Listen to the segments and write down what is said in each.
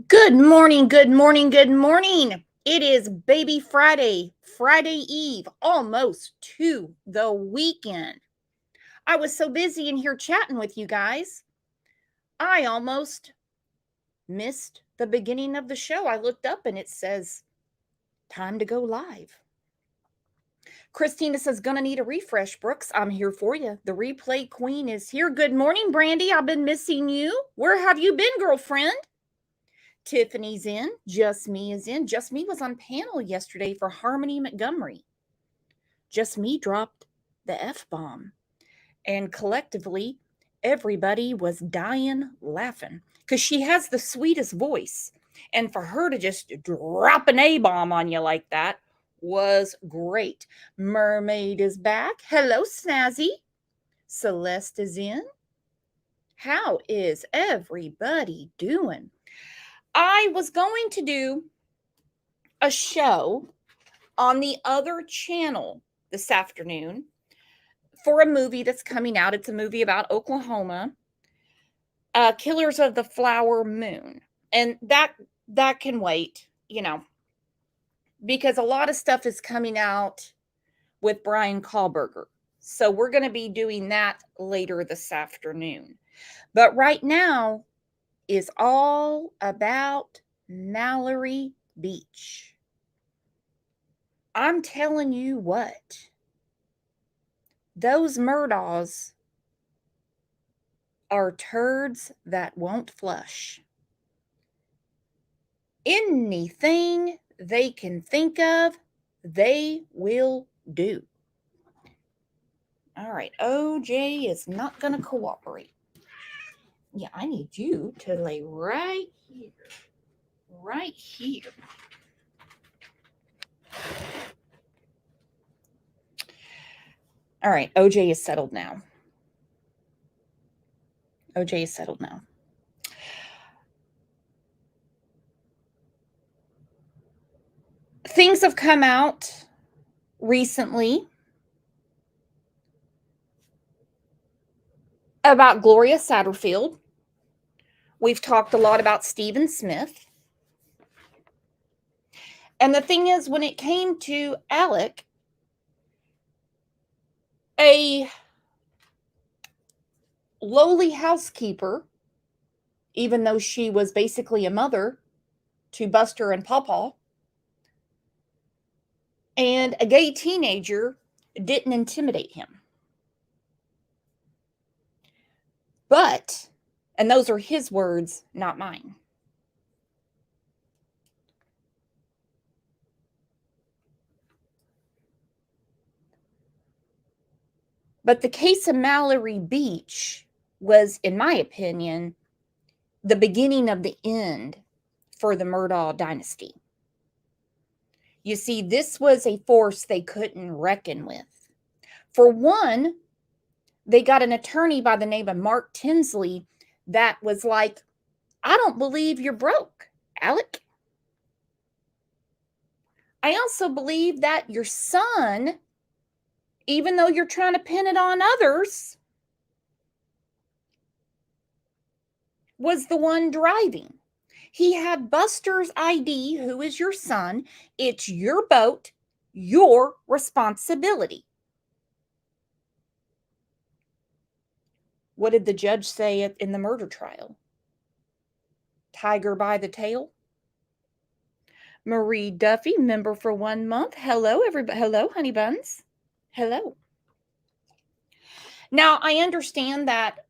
Good morning, good morning, good morning. It is Baby Friday, Friday Eve, almost to the weekend. I was so busy in here chatting with you guys, I almost missed the beginning of the show. I looked up and it says, time to go live. Christina says, gonna need a refresh, Brooks. I'm here for you. The replay queen is here. Good morning, Brandy. I've been missing you. Where have you been, girlfriend? Tiffany's in. Just Me is in. Just Me was on panel yesterday for Harmony Montgomery. Just Me dropped the F-bomb. And collectively, everybody was dying laughing because she has the sweetest voice. And for her to just drop an A-bomb on you like that was great. Mermaid is back. Hello, Snazzy. Celeste is in. How is everybody doing? I was going to do a show on the other channel this afternoon for a movie that's coming out. It's a movie about Oklahoma, Killers of the Flower Moon. And that can wait, because a lot of stuff is coming out with Brian Kahlberger. So we're going to be doing that later this afternoon. But right now is all about Mallory Beach. I'm telling you what, those Murdaughs are turds that won't flush. Anything they can think of, they will do. All right, OJ is not going to cooperate. Yeah, I need you to lay right here. Right here. All right, OJ is settled now. OJ is settled now. Things have come out recently about Gloria Satterfield. We've talked a lot about Stephen Smith. And the thing is, when it came to Alec, a lowly housekeeper, even though she was basically a mother to Buster and Pawpaw, and a gay teenager didn't intimidate him. But, and those are his words, not mine. But the case of Mallory Beach was, in my opinion, the beginning of the end for the Murdaugh dynasty. You see, this was a force they couldn't reckon with. For one, they got an attorney by the name of Mark Tinsley that was like, I don't believe you're broke, Alec. I also believe that your son, even though you're trying to pin it on others, was the one driving. He had Buster's ID, who is your son. It's your boat, your responsibility. What did the judge say in the murder trial? Tiger by the tail? Marie Duffy, member for 1 month. Hello, everybody. Hello, honey buns. Hello. Now, I understand that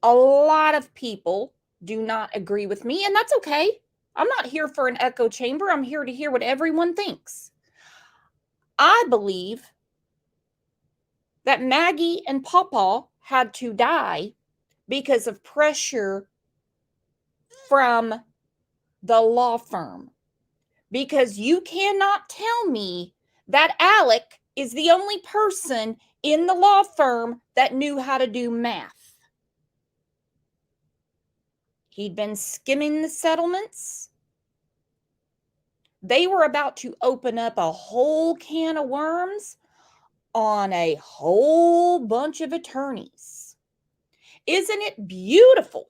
a lot of people do not agree with me, and that's okay. I'm not here for an echo chamber. I'm here to hear what everyone thinks. I believe that Maggie and Pawpaw had to die because of pressure from the law firm. Because you cannot tell me that Alec is the only person in the law firm that knew how to do math. He'd been skimming the settlements. They were about to open up a whole can of worms on a whole bunch of attorneys. Isn't it beautiful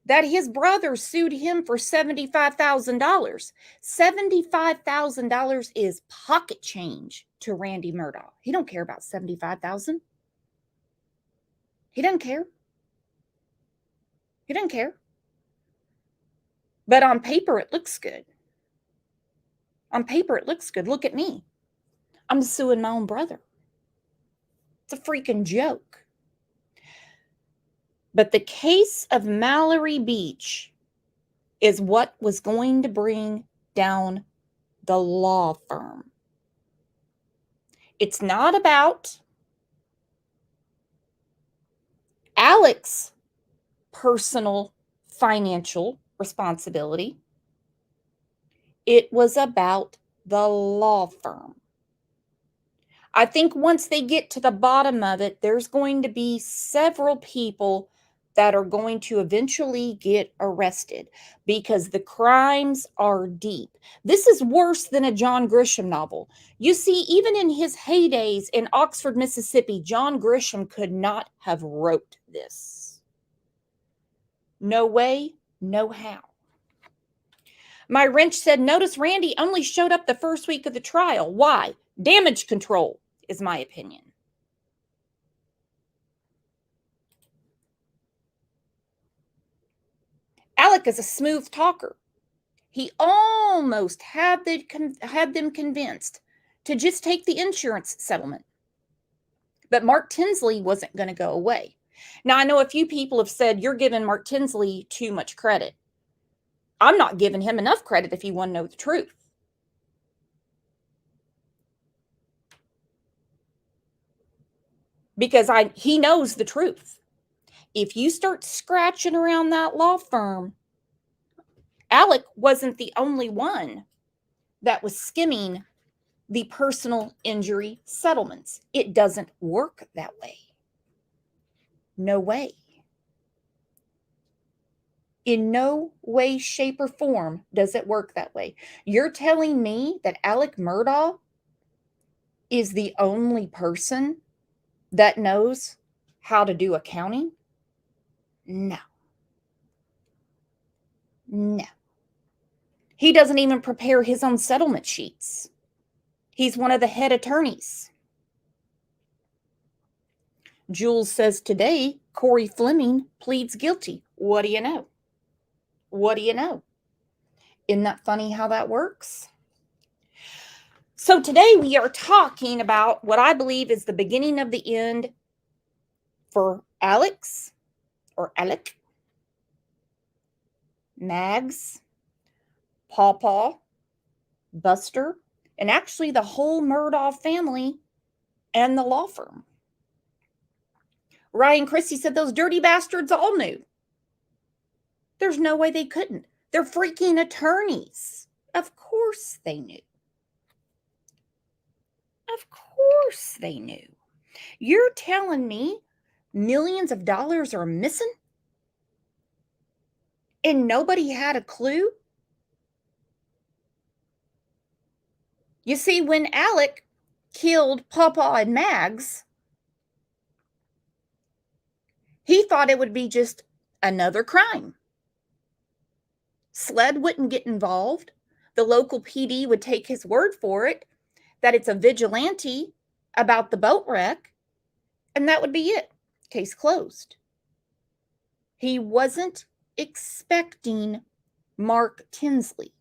that his brother sued him for $75,000. $75,000 is pocket change to Randy Murdaugh. He don't care about $75,000. He doesn't care. He doesn't care. But on paper, it looks good. On paper, it looks good. Look at me. I'm suing my own brother. It's a freaking joke. But the case of Mallory Beach is what was going to bring down the law firm. It's not about Alex's personal financial responsibility. It was about the law firm. I think once they get to the bottom of it, there's going to be several people that are going to eventually get arrested because the crimes are deep. This is worse than a John Grisham novel. You see, even in his heydays in Oxford, Mississippi, John Grisham could not have wrote this. No way, no how. My wrench said, notice Randy only showed up the first week of the trial. Why? Damage control is my opinion. Alec is a smooth talker. He almost had them convinced to just take the insurance settlement. But Mark Tinsley wasn't going to go away. Now, I know a few people have said, you're giving Mark Tinsley too much credit. I'm not giving him enough credit if you want to know the truth. Because he knows the truth. If you start scratching around that law firm, Alec wasn't the only one that was skimming the personal injury settlements. It doesn't work that way. No way. In no way, shape, or form does it work that way. You're telling me that Alec Murdaugh is the only person that knows how to do accounting? No. No. He doesn't even prepare his own settlement sheets. He's one of the head attorneys. Jules says today, Corey Fleming pleads guilty. What do you know? What do you know? Isn't that funny how that works? So today we are talking about what I believe is the beginning of the end for Alex, or Alec, Mags, Pawpaw, Buster, and actually the whole Murdaugh family and the law firm. Ryan Christie said those dirty bastards all knew. There's no way they couldn't. They're freaking attorneys. Of course they knew. Of course they knew. You're telling me millions of dollars are missing? And nobody had a clue? You see, when Alec killed Pawpaw and Mags, he thought it would be just another crime. SLED wouldn't get involved. The local PD would take his word for it that it's a vigilante about the boat wreck, and that would be it. Case closed. He wasn't expecting Mark Tinsley.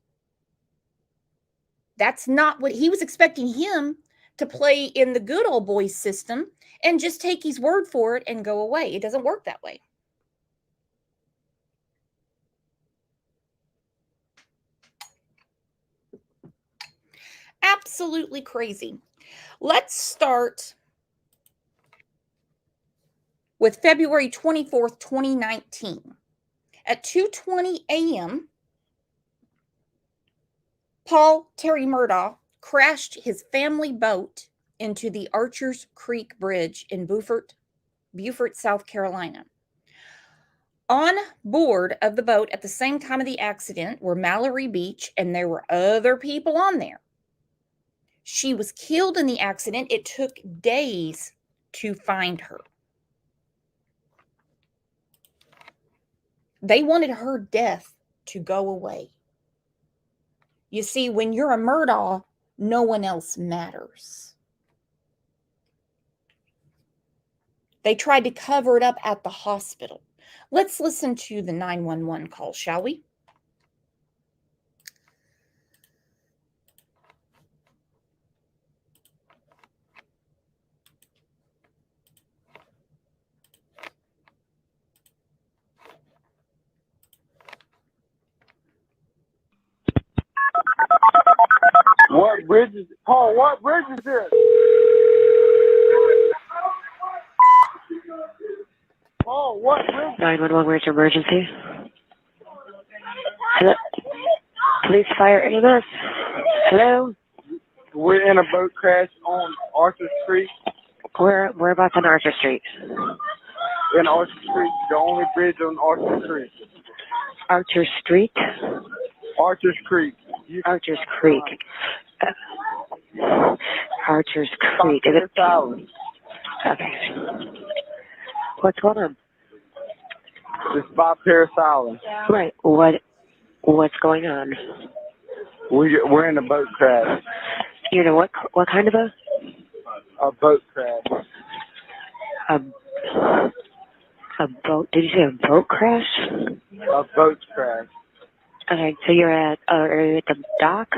That's not what he was expecting, him to play in the good old boys system and just take his word for it and go away. It doesn't work that way. Absolutely crazy. Let's start with February 24th, 2019. At 2:20 a.m., Paul Terry Murdaugh crashed his family boat into the Archers Creek Bridge in Beaufort, South Carolina. On board of the boat at the same time of the accident were Mallory Beach, and there were other people on there. She was killed in the accident. It took days to find her. They wanted her death to go away. You see, when you're a Murdaugh, no one else matters. They tried to cover it up at the hospital. Let's listen to the 911 call, shall we? What bridge is Paul? What bridge is this? Paul, what bridge? 911, where's your emergency? Hello? Police, fire, any of this? Hello? We're in a boat crash on Arthur Street. Whereabouts on Arthur Street? In Arthur Street, the only bridge on Arthur Street. Archer Street? Arthur's Creek. Archer's Creek. Archer's Creek. Is it? Okay. What's going on? It's by Paris Island. Right. What's going on? We're in a boat crash. You know what kind of a? A boat crash. A boat? Did you say a boat crash? A boat crash. Okay, so are you at the dock?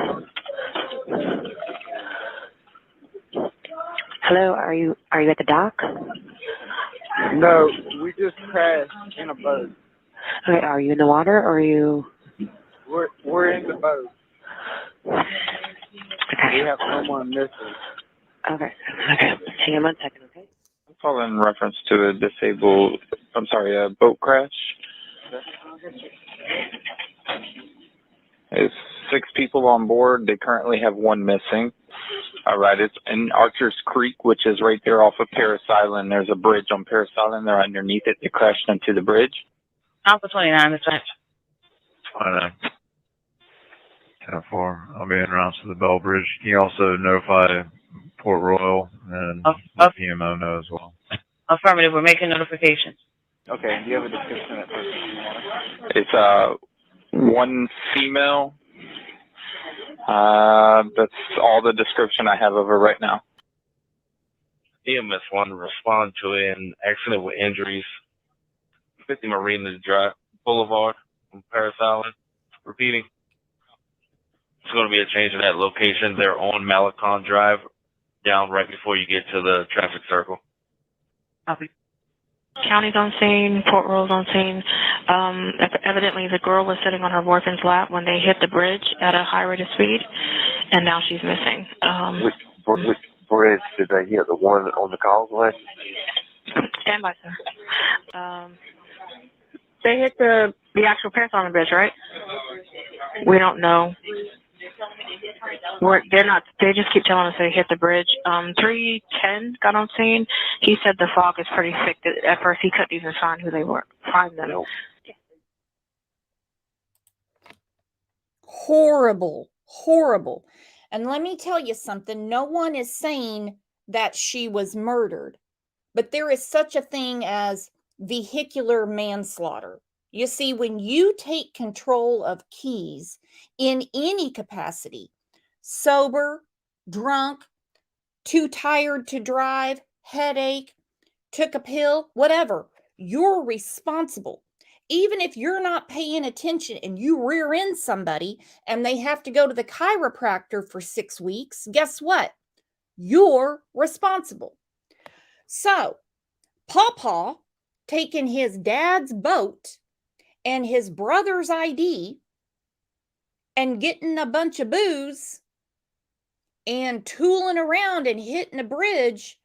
Hello, are you at the dock? No, we just crashed in a boat. Okay, are you in the water or are you? We're in the boat. Okay. We have someone missing. Okay. Hang on 1 second, okay? I'm calling in reference to a boat crash. There's 6 people on board. They currently have 1 missing. All right, it's in Archer's Creek, which is right there off of Paris Island. There's a bridge on Paris Island. They're underneath it. They crashed into the bridge. Alpha 29, that's right. 29. 10-4. I'll be en route to the Bell Bridge. Can you also notify Port Royal and let PMO know as well? Affirmative, we're making notifications. Okay, do you have a description of that person? It's 1 female. That's all the description I have of her right now. EMS 1 respond to an accident with injuries. 50 Marina Drive Boulevard from Paris Island. Repeating. It's going to be a change in that location. They're on Malecon Drive, down right before you get to the traffic circle. Copy. County's on scene, Port Royal's on scene. Evidently, the girl was sitting on her boyfriend's lap when they hit the bridge at a high rate of speed, and now she's missing. Which bridge did they hit? The one on the causeway? Stand by, sir. They hit the actual Paris Island Bridge, right? We don't know. They're not. They just keep telling us they hit the bridge. 310 got on scene. He said the fog is pretty thick. At first, he couldn't even find who they were. Find them. Nope. Horrible, horrible. And let me tell you something. No one is saying that she was murdered, but there is such a thing as vehicular manslaughter. You see, when you take control of keys in any capacity, sober, drunk, too tired to drive, headache, took a pill, whatever, you're responsible. Even if you're not paying attention and you rear end somebody and they have to go to the chiropractor for 6 weeks, guess what? You're responsible. So, Pawpaw taking his dad's boat and his brother's ID and getting a bunch of booze and tooling around and hitting a bridge,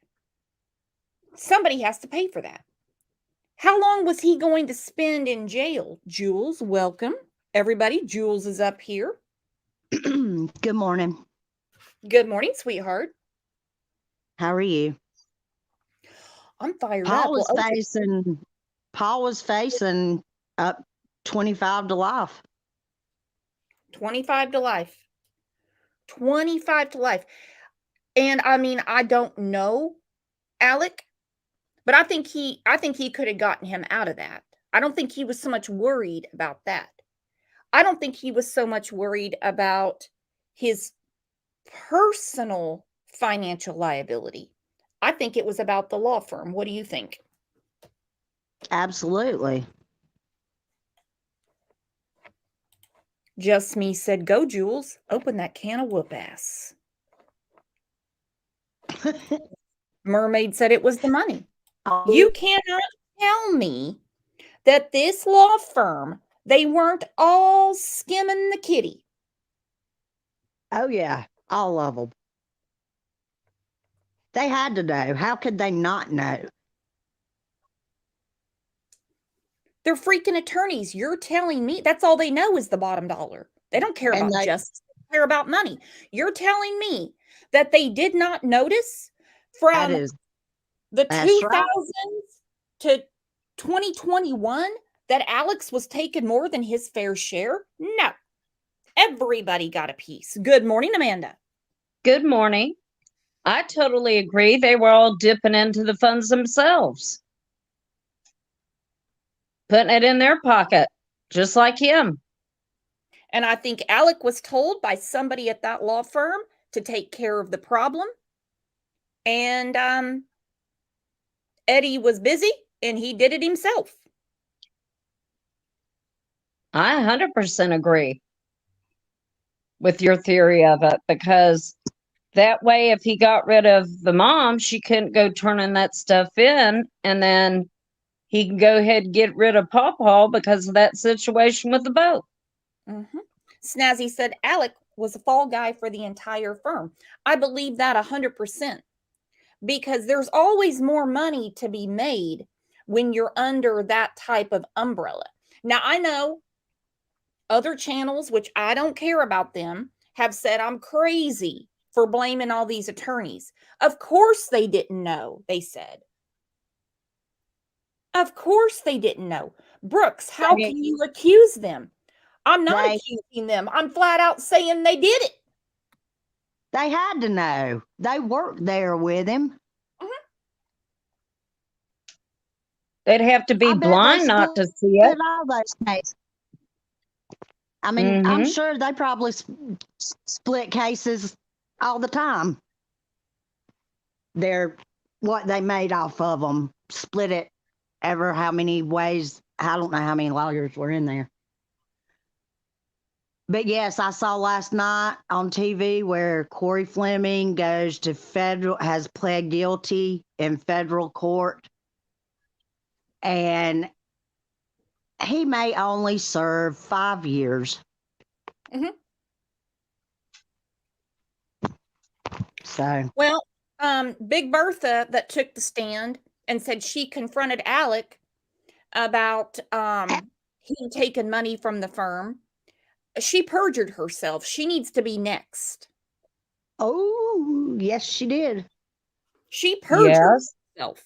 somebody has to pay for that. How long was he going to spend in jail? Jules, welcome. Everybody, Jules is up here. Good morning. Good morning, sweetheart. How are you? I'm fired Paul up. was facing up 25 to life. 25 to life. 25 to life. And I mean, I don't know, Alec, but I think he could have gotten him out of that. I don't think he was so much worried about that. I don't think he was so much worried about his personal financial liability. I think it was about the law firm. What do you think? Absolutely. Just Me said, go, Jules. Open that can of whoop ass. Mermaid said it was the money. You cannot tell me that this law firm, they weren't all skimming the kitty. Oh, yeah. All of them. They had to know. How could they not know? They're freaking attorneys. You're telling me that's all they know is the bottom dollar. They don't care about justice. They care about money. You're telling me that they did not notice from the 2000s to 2021 that Alex was taking more than his fair share? No. Everybody got a piece. Good morning, Amanda. Good morning. I totally agree. They were all dipping into the funds themselves, putting it in their pocket, just like him. And I think Alec was told by somebody at that law firm to take care of the problem. And Eddie was busy and he did it himself. I 100% agree with your theory of it, because that way, if he got rid of the mom, she couldn't go turning that stuff in, and then he can go ahead and get rid of Pawpaw because of that situation with the boat. Mm-hmm. Snazzy said Alec was a fall guy for the entire firm. I believe that 100%, because there's always more money to be made when you're under that type of umbrella. Now, I know other channels, which I don't care about them, have said I'm crazy for blaming all these attorneys. Of course they didn't know, they said. Of course they didn't know. Brooks, how can you accuse them? I'm not accusing them. I'm flat out saying they did it. They had to know. They worked there with him. Mm-hmm. They'd have to be blind not to see it. All those cases. I mean, I'm sure they probably split cases all the time. They're what they made off of them, split it ever how many ways. I don't know how many lawyers were in there. But yes, I saw last night on TV where Corey Fleming goes to has pled guilty in federal court. And he may only serve 5 years. Mm-hmm. So, well, Big Bertha that took the stand and said she confronted Alec about him taking money from the firm. She perjured herself. She needs to be next. Oh, yes, she did. She perjured herself.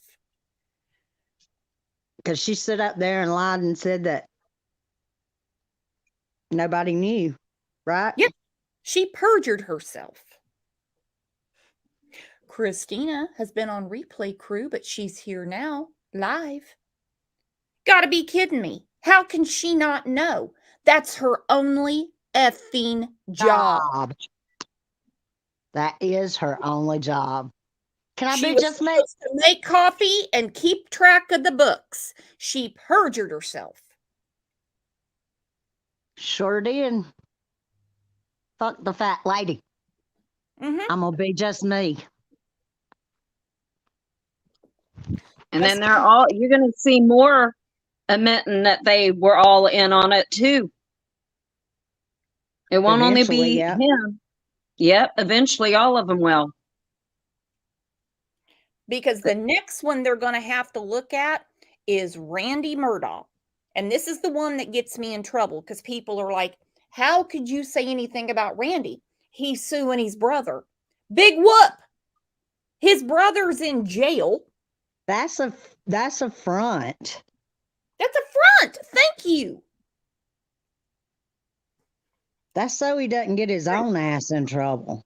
Because she stood up there and lied and said that nobody knew, right? Yep. She perjured herself. Christina has been on replay crew, but she's here now, live. Gotta be kidding me. How can she not know? That's her only effing job. That is her only job. Can I she be just me? To make coffee and keep track of the books. She perjured herself. Sure did. Fuck the fat lady. Mm-hmm. I'm gonna be just me. And then you're going to see more admitting that they were all in on it too. It won't only be him. Yep, eventually all of them will. Because the next one they're going to have to look at is Randy Murdaugh. And this is the one that gets me in trouble, because people are like, how could you say anything about Randy? He's suing his brother. Big whoop. His brother's in jail. That's a front. That's a front. Thank you. That's so he doesn't get his own ass in trouble.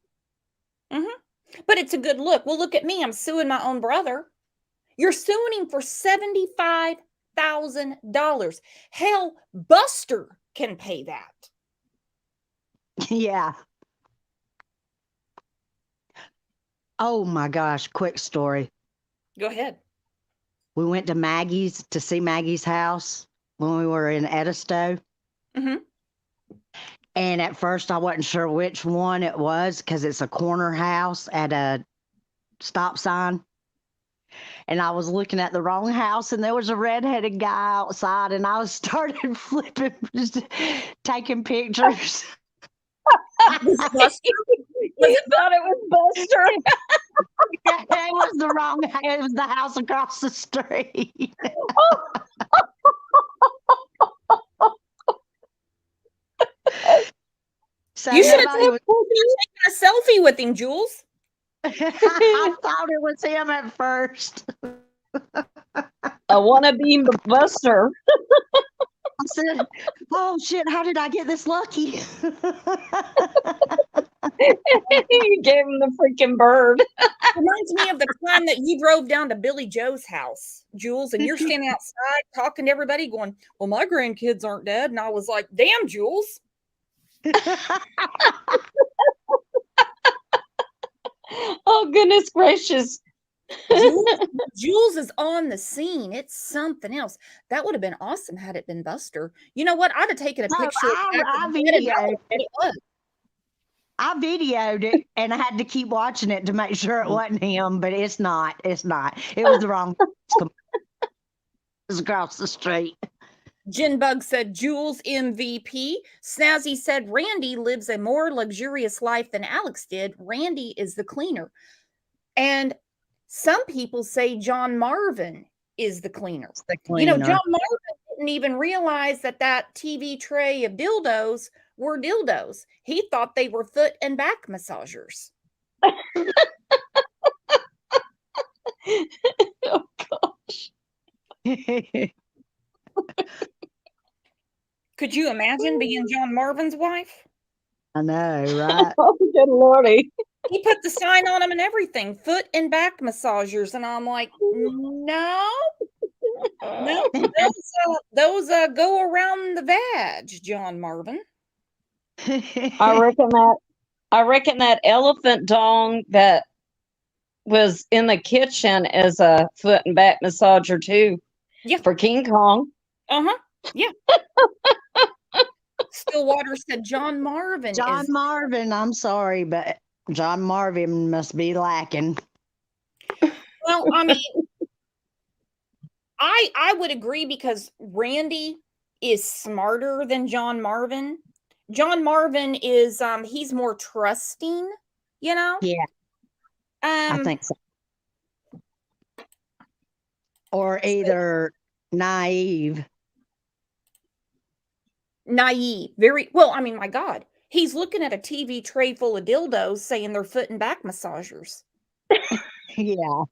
Mm-hmm. But it's a good look. Well, look at me. I'm suing my own brother. You're suing him for $75 $100,000. Hell, Buster can pay that. Yeah. Oh my gosh, quick story. Go ahead. We went to Maggie's to see Maggie's house when we were in Edisto. Mm-hmm. And at first I wasn't sure which one it was because it's a corner house at a stop sign. And I was looking at the wrong house and there was a redheaded guy outside and I was started flipping, just taking pictures. Was it Buster? You thought it was Buster? It was the wrong house. It was the house across the street. So You should have nobody taken a selfie with him, Jules. I thought it was him at first. I want to be Buster. I said, "Oh shit! How did I get this lucky?" You gave him the freaking bird. Reminds me of the time that you drove down to Billy Joe's house, Jules, and you're standing outside talking to everybody going, well, my grandkids aren't dead. And I was like, damn, Jules. Oh, goodness gracious. Jules is on the scene. It's something else. That would have been awesome had it been Buster. You know what? I'd have taken a picture. I videoed it and I had to keep watching it to make sure it wasn't him, but it's not. It's not. It was the wrong. It was across the street. Jinbug said Jules MVP. Snazzy said Randy lives a more luxurious life than Alex did. Randy is the cleaner. And some people say John Marvin is the cleaner. You know, John Marvin didn't even realize that that TV tray of dildos were dildos. He thought they were foot and back massagers. Oh, gosh. Could you imagine being John Marvin's wife? I know, right? Oh, good lordy. He put the sign on them and everything, foot and back massagers. And I'm like, no, those go around the vag, John Marvin. I reckon that elephant dong that was in the kitchen is a foot and back massager too. Yeah. For King Kong. Uh-huh. Yeah. Stillwater said John Marvin. John Marvin, I'm sorry, but John Marvin must be lacking. Well, I mean, I would agree because Randy is smarter than John Marvin. John Marvin is he's more trusting, you know? Yeah. I think so. Or either naive. Very well, I mean, my God. He's looking at a TV tray full of dildos saying they're foot and back massagers. Yeah.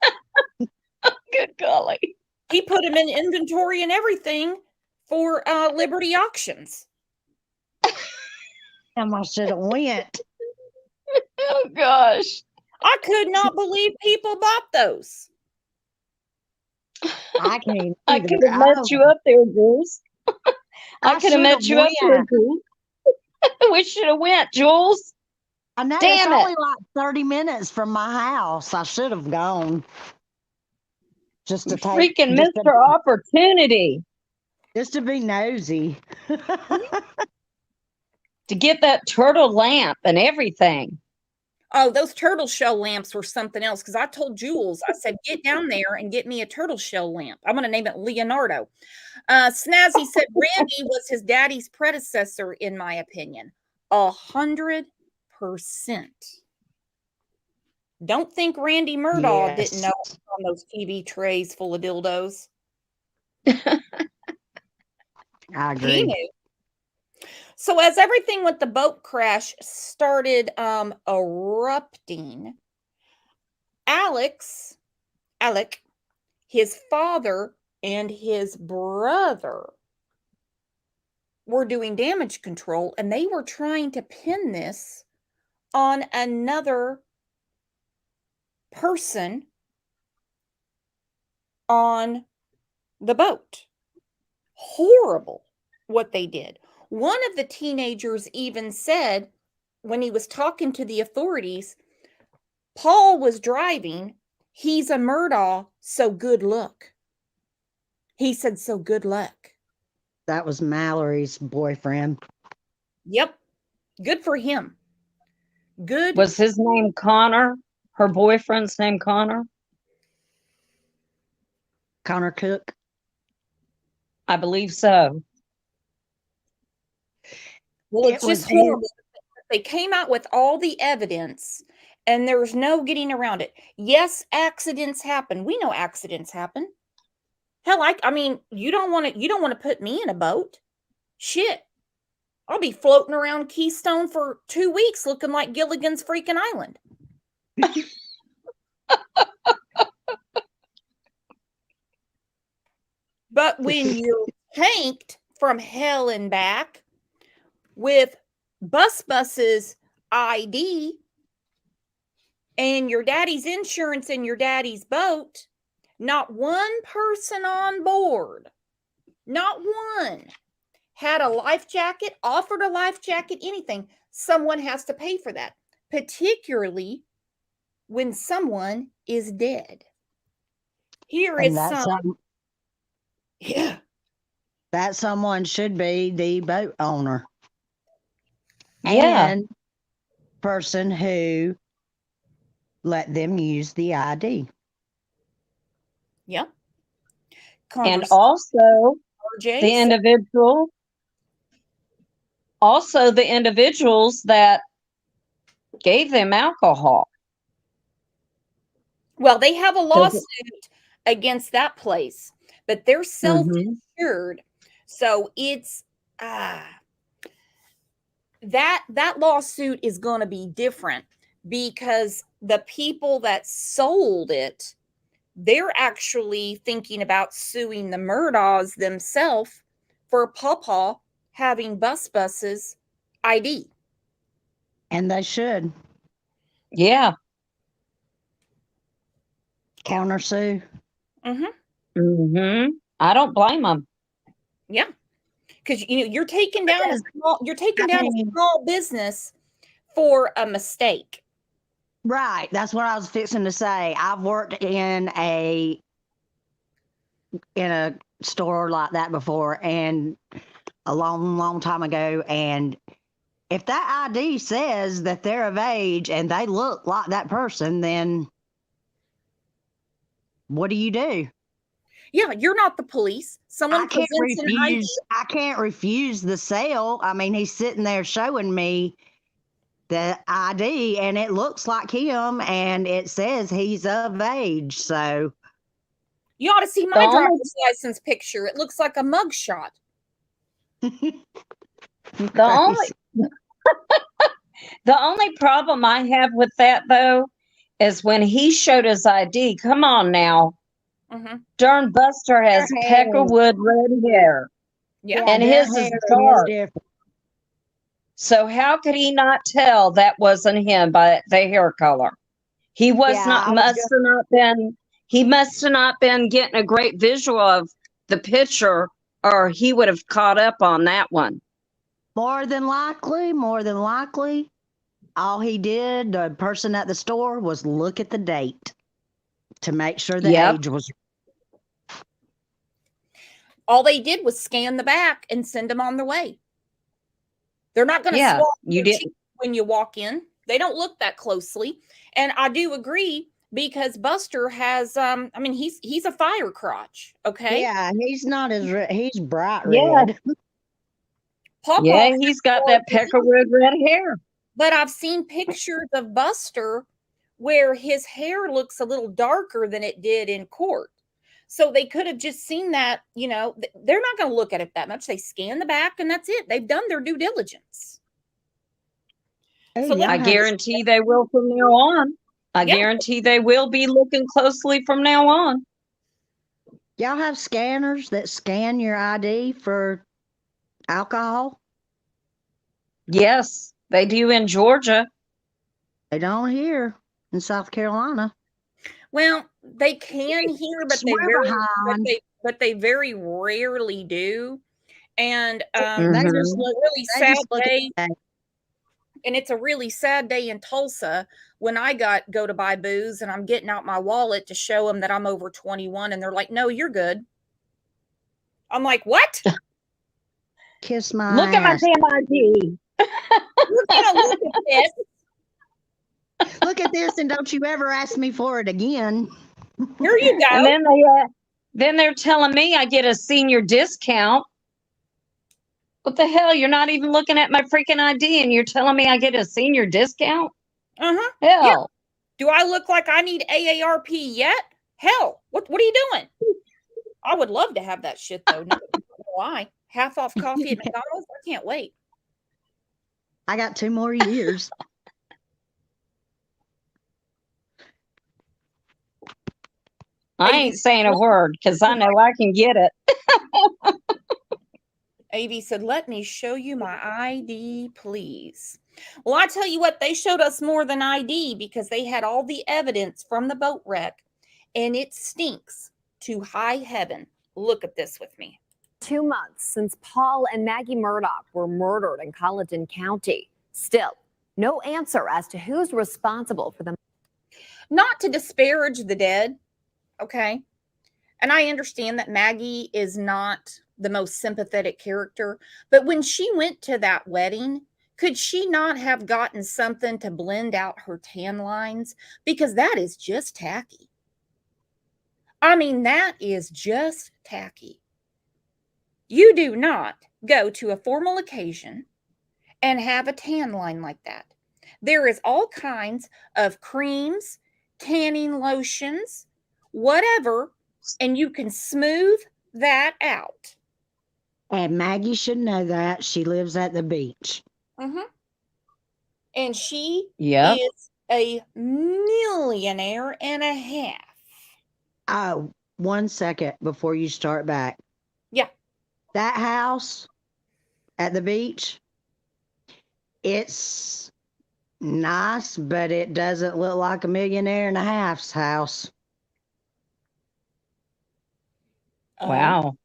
Good golly. He put them in inventory and everything for Liberty Auctions. I should have went. Oh, gosh. I could not believe people bought those. I can't. I could have met you up there, Jules. I could have met you up there, Jules. We should have went, Jules. I know. Damn it's it. only like 30 minutes from my house. I should have gone. Just to take. Freaking Mr. Opportunity. Just to be nosy. To get that turtle lamp and everything. Oh, those turtle shell lamps were something else. Because I told Jules, I said, get down there and get me a turtle shell lamp. I'm going to name it Leonardo. Snazzy said Randy was his daddy's predecessor, in my opinion. 100%. Don't think Randy Murdaugh didn't know on those TV trays full of dildos. I agree. He knew. So as everything with the boat crash started erupting, Alec, his father, and his brother were doing damage control, and they were trying to pin this on another person on the boat. Horrible what they did. One of the teenagers even said, when he was talking to the authorities, Paul was driving. He's a Murdaugh, so good luck. He said, so good luck. That was Mallory's boyfriend. Yep. Good for him. Good. Was his name Connor? Her boyfriend's name Connor? Connor Cook. I believe so. Well, it's just horrible. They came out with all the evidence and there's no getting around it. Yes, accidents happen. We know accidents happen. Hell, I mean, you don't want to put me in a boat. Shit. I'll be floating around Keystone for 2 weeks looking like Gilligan's freaking Island. But when you're tanked from hell and back with bus's ID and your daddy's insurance and your daddy's boat, not one person on board, not one, had a life jacket, offered a life jacket, anything. Someone has to pay for that, particularly when someone is dead. Here is some. Yeah. That someone should be the boat owner. Yeah. And person who let them use the ID. Yeah. And also the individuals that gave them alcohol. Well, they have a lawsuit against that place, but they're self-insured. So it's that lawsuit is going to be different because the people that sold it, they're actually thinking about suing the Murdaughs themselves for Pawpaw having bus's ID. And they should. Yeah. Countersue. I don't blame them. Yeah. Because you're taking down a small business for a mistake. Right. That's what I was fixing to say. I've worked in a store like that before, and a long, long time ago. And if that ID says that they're of age and they look like that person, then what do you do? Yeah, you're not the police. Someone presents an ID. I can't refuse the sale. I mean, he's sitting there showing me the ID and it looks like him and it says he's of age. So you ought to see my driver's license picture. It looks like a mugshot. The only problem I have with that, though, is when he showed his ID. Come on now. Darn Buster has peckerwood red hair. Yeah. And his is dark. So how could he not tell that wasn't him by the hair color? He must have not been getting a great visual of the picture, or he would have caught up on that one. More than likely, all he did, the person at the store, was look at the date to make sure the age was. All they did was scan the back and send them on their way. They're not going to swap your cheek when you walk in. They don't look that closely. And I do agree because Buster has, he's a fire crotch. Okay. Yeah, he's not he's bright red. Pawpaw he's got that peckerwood red hair. But I've seen pictures of Buster where his hair looks a little darker than it did in court. So they could have just seen that, they're not going to look at it that much. They scan the back and that's it. They've done their due diligence. I guarantee they will from now on. I guarantee they will be looking closely from now on. Y'all have scanners that scan your ID for alcohol? Yes, they do in Georgia. They don't here in South Carolina. Well, they can hear, but they very rarely do. And They it's just a look. really They sad just look day. at that. And it's a really sad day in Tulsa when I go to buy booze and I'm getting out my wallet to show them that I'm over 21, and they're like, "No, you're good." I'm like, "What?" Kiss my Look at my ass. damn ID. You're gonna look at this. Look at this, and don't you ever ask me for it again. Here you go. And then they're telling me I get a senior discount. What the hell? You're not even looking at my freaking ID, and you're telling me I get a senior discount? Uh-huh. Hell. Yeah. Do I look like I need AARP yet? Hell, what are you doing? I would love to have that shit though. No lie. Half off coffee at McDonald's. I can't wait. I got 2 more years. I ain't saying a word because I know I can get it. AV said, "Let me show you my ID, please." Well, I tell you what, they showed us more than ID because they had all the evidence from the boat wreck, and it stinks to high heaven. Look at this with me. 2 months since Paul and Maggie Murdaugh were murdered in Colleton County. Still, no answer as to who's responsible for them. Not to disparage the dead, okay? And I understand that Maggie is not the most sympathetic character, but when she went to that wedding, could she not have gotten something to blend out her tan lines? Because that is just tacky. I mean, that is just tacky. You do not go to a formal occasion and have a tan line like that. There is all kinds of creams, tanning lotions, whatever, and you can smooth that out. And Maggie should know that. She lives at the beach. Mm-hmm. And she Yep. is a millionaire and a half. Oh, 1 second before you start back. Yeah. That house at the beach, it's nice, but it doesn't look like a millionaire and a half's house. Wow.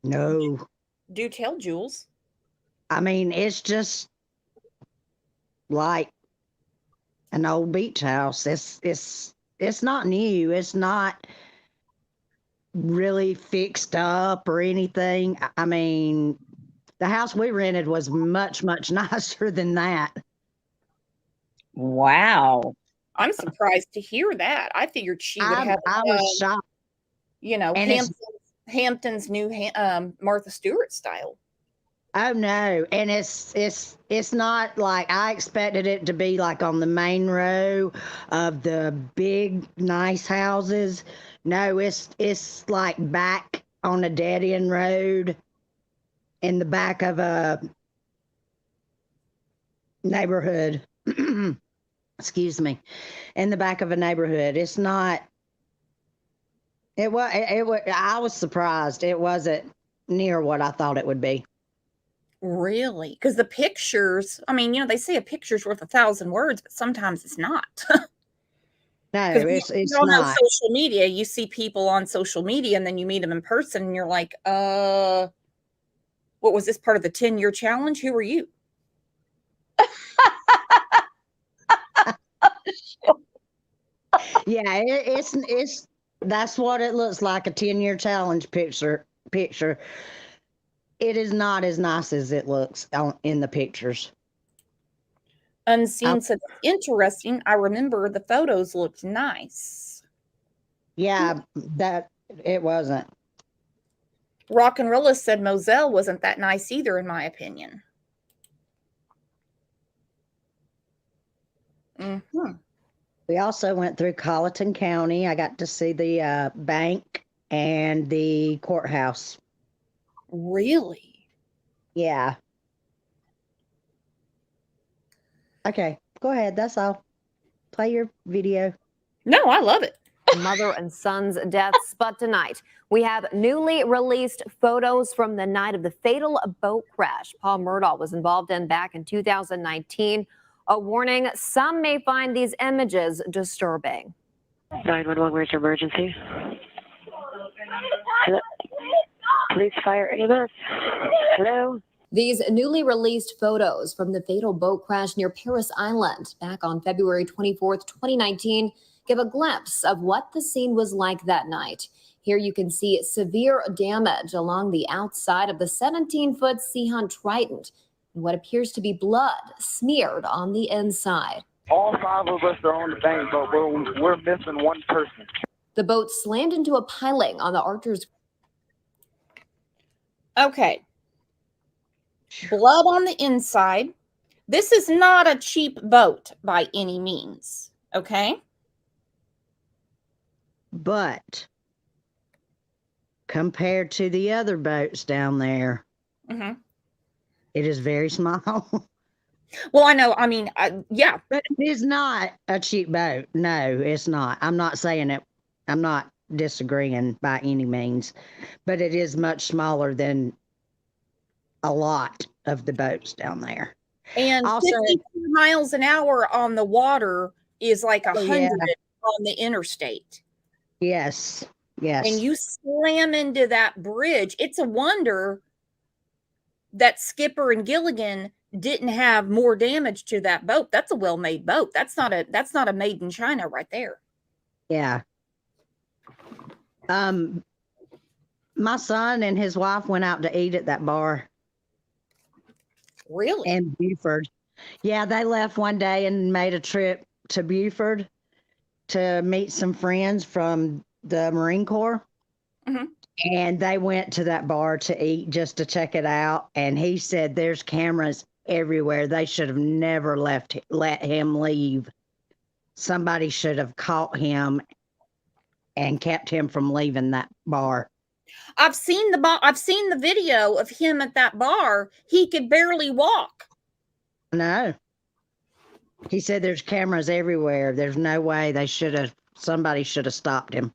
No. Do tell, Jules. I mean, it's just like an old beach house. It's not new. It's not really fixed up or anything. I mean, the house we rented was much, much nicer than that. Wow. I'm surprised to hear that. I figured she would have, I was shocked. you know, And Hampton's new Martha Stewart style. Oh no, and it's not like I expected it to be like on the main row of the big nice houses. No, it's like back on a dead end road in the back of a neighborhood. Excuse me. In the back of a neighborhood. It's not it was I was surprised. It wasn't near what I thought it would be. Really? Because the pictures, I mean, you know, they say a picture's worth 1,000 words, but sometimes it's not. No, it's you know, not. social media, you see people on social media and then you meet them in person and you're like, what was this part of the 10-year challenge? Who are you? Yeah, it's that's what it looks like, a 10-year challenge picture. It is not as nice as it looks in the pictures. Unseen said, interesting. I remember the photos looked nice. Yeah, that it wasn't. Rock and Rolla said Moselle wasn't that nice either, in my opinion. Mm-hmm. We also went through Colleton County. I got to see the bank and the courthouse. Really? Yeah. Okay, go ahead. That's all. Play your video. No, I love it. Mother and son's deaths, but tonight we have newly released photos from the night of the fatal boat crash Paul Murdaugh was involved in back in 2019. A warning, some may find these images disturbing. 911, where's your emergency? Hello? Police, fire, ambulance. Hello? These newly released photos from the fatal boat crash near Paris Island back on February 24th, 2019, give a glimpse of what the scene was like that night. Here you can see severe damage along the outside of the 17-foot Seahunt Triton, and what appears to be blood smeared on the inside. All 5 of us are on the bank, but we're missing one person. The boat slammed into a piling on the Archer's. Okay. Blood on the inside. This is not a cheap boat by any means. Okay. But compared to the other boats down there, Mm-hmm. it is very small. Well, I know. I mean, yeah. But it is not a cheap boat. No, it's not. I'm not saying it. I'm not disagreeing by any means, but it is much smaller than a lot of the boats down there. And Also, 52 miles an hour on the water is like 100 on the interstate. Yes, yes. And you slam into that bridge. It's a wonder that Skipper and Gilligan didn't have more damage to that boat. That's a well-made boat. That's not a made in China right there. Yeah. My son and his wife went out to eat at that bar. Really? In Beaufort. Yeah, they left one day and made a trip to Beaufort to meet some friends from the Marine Corps. Mm-hmm. And they went to that bar to eat just to check it out. And he said there's cameras everywhere. They should have never let him leave. Somebody should have caught him and kept him from leaving that bar. I've seen the video of him at that bar. He could barely walk. No. He said there's cameras everywhere. There's no way somebody should have stopped him.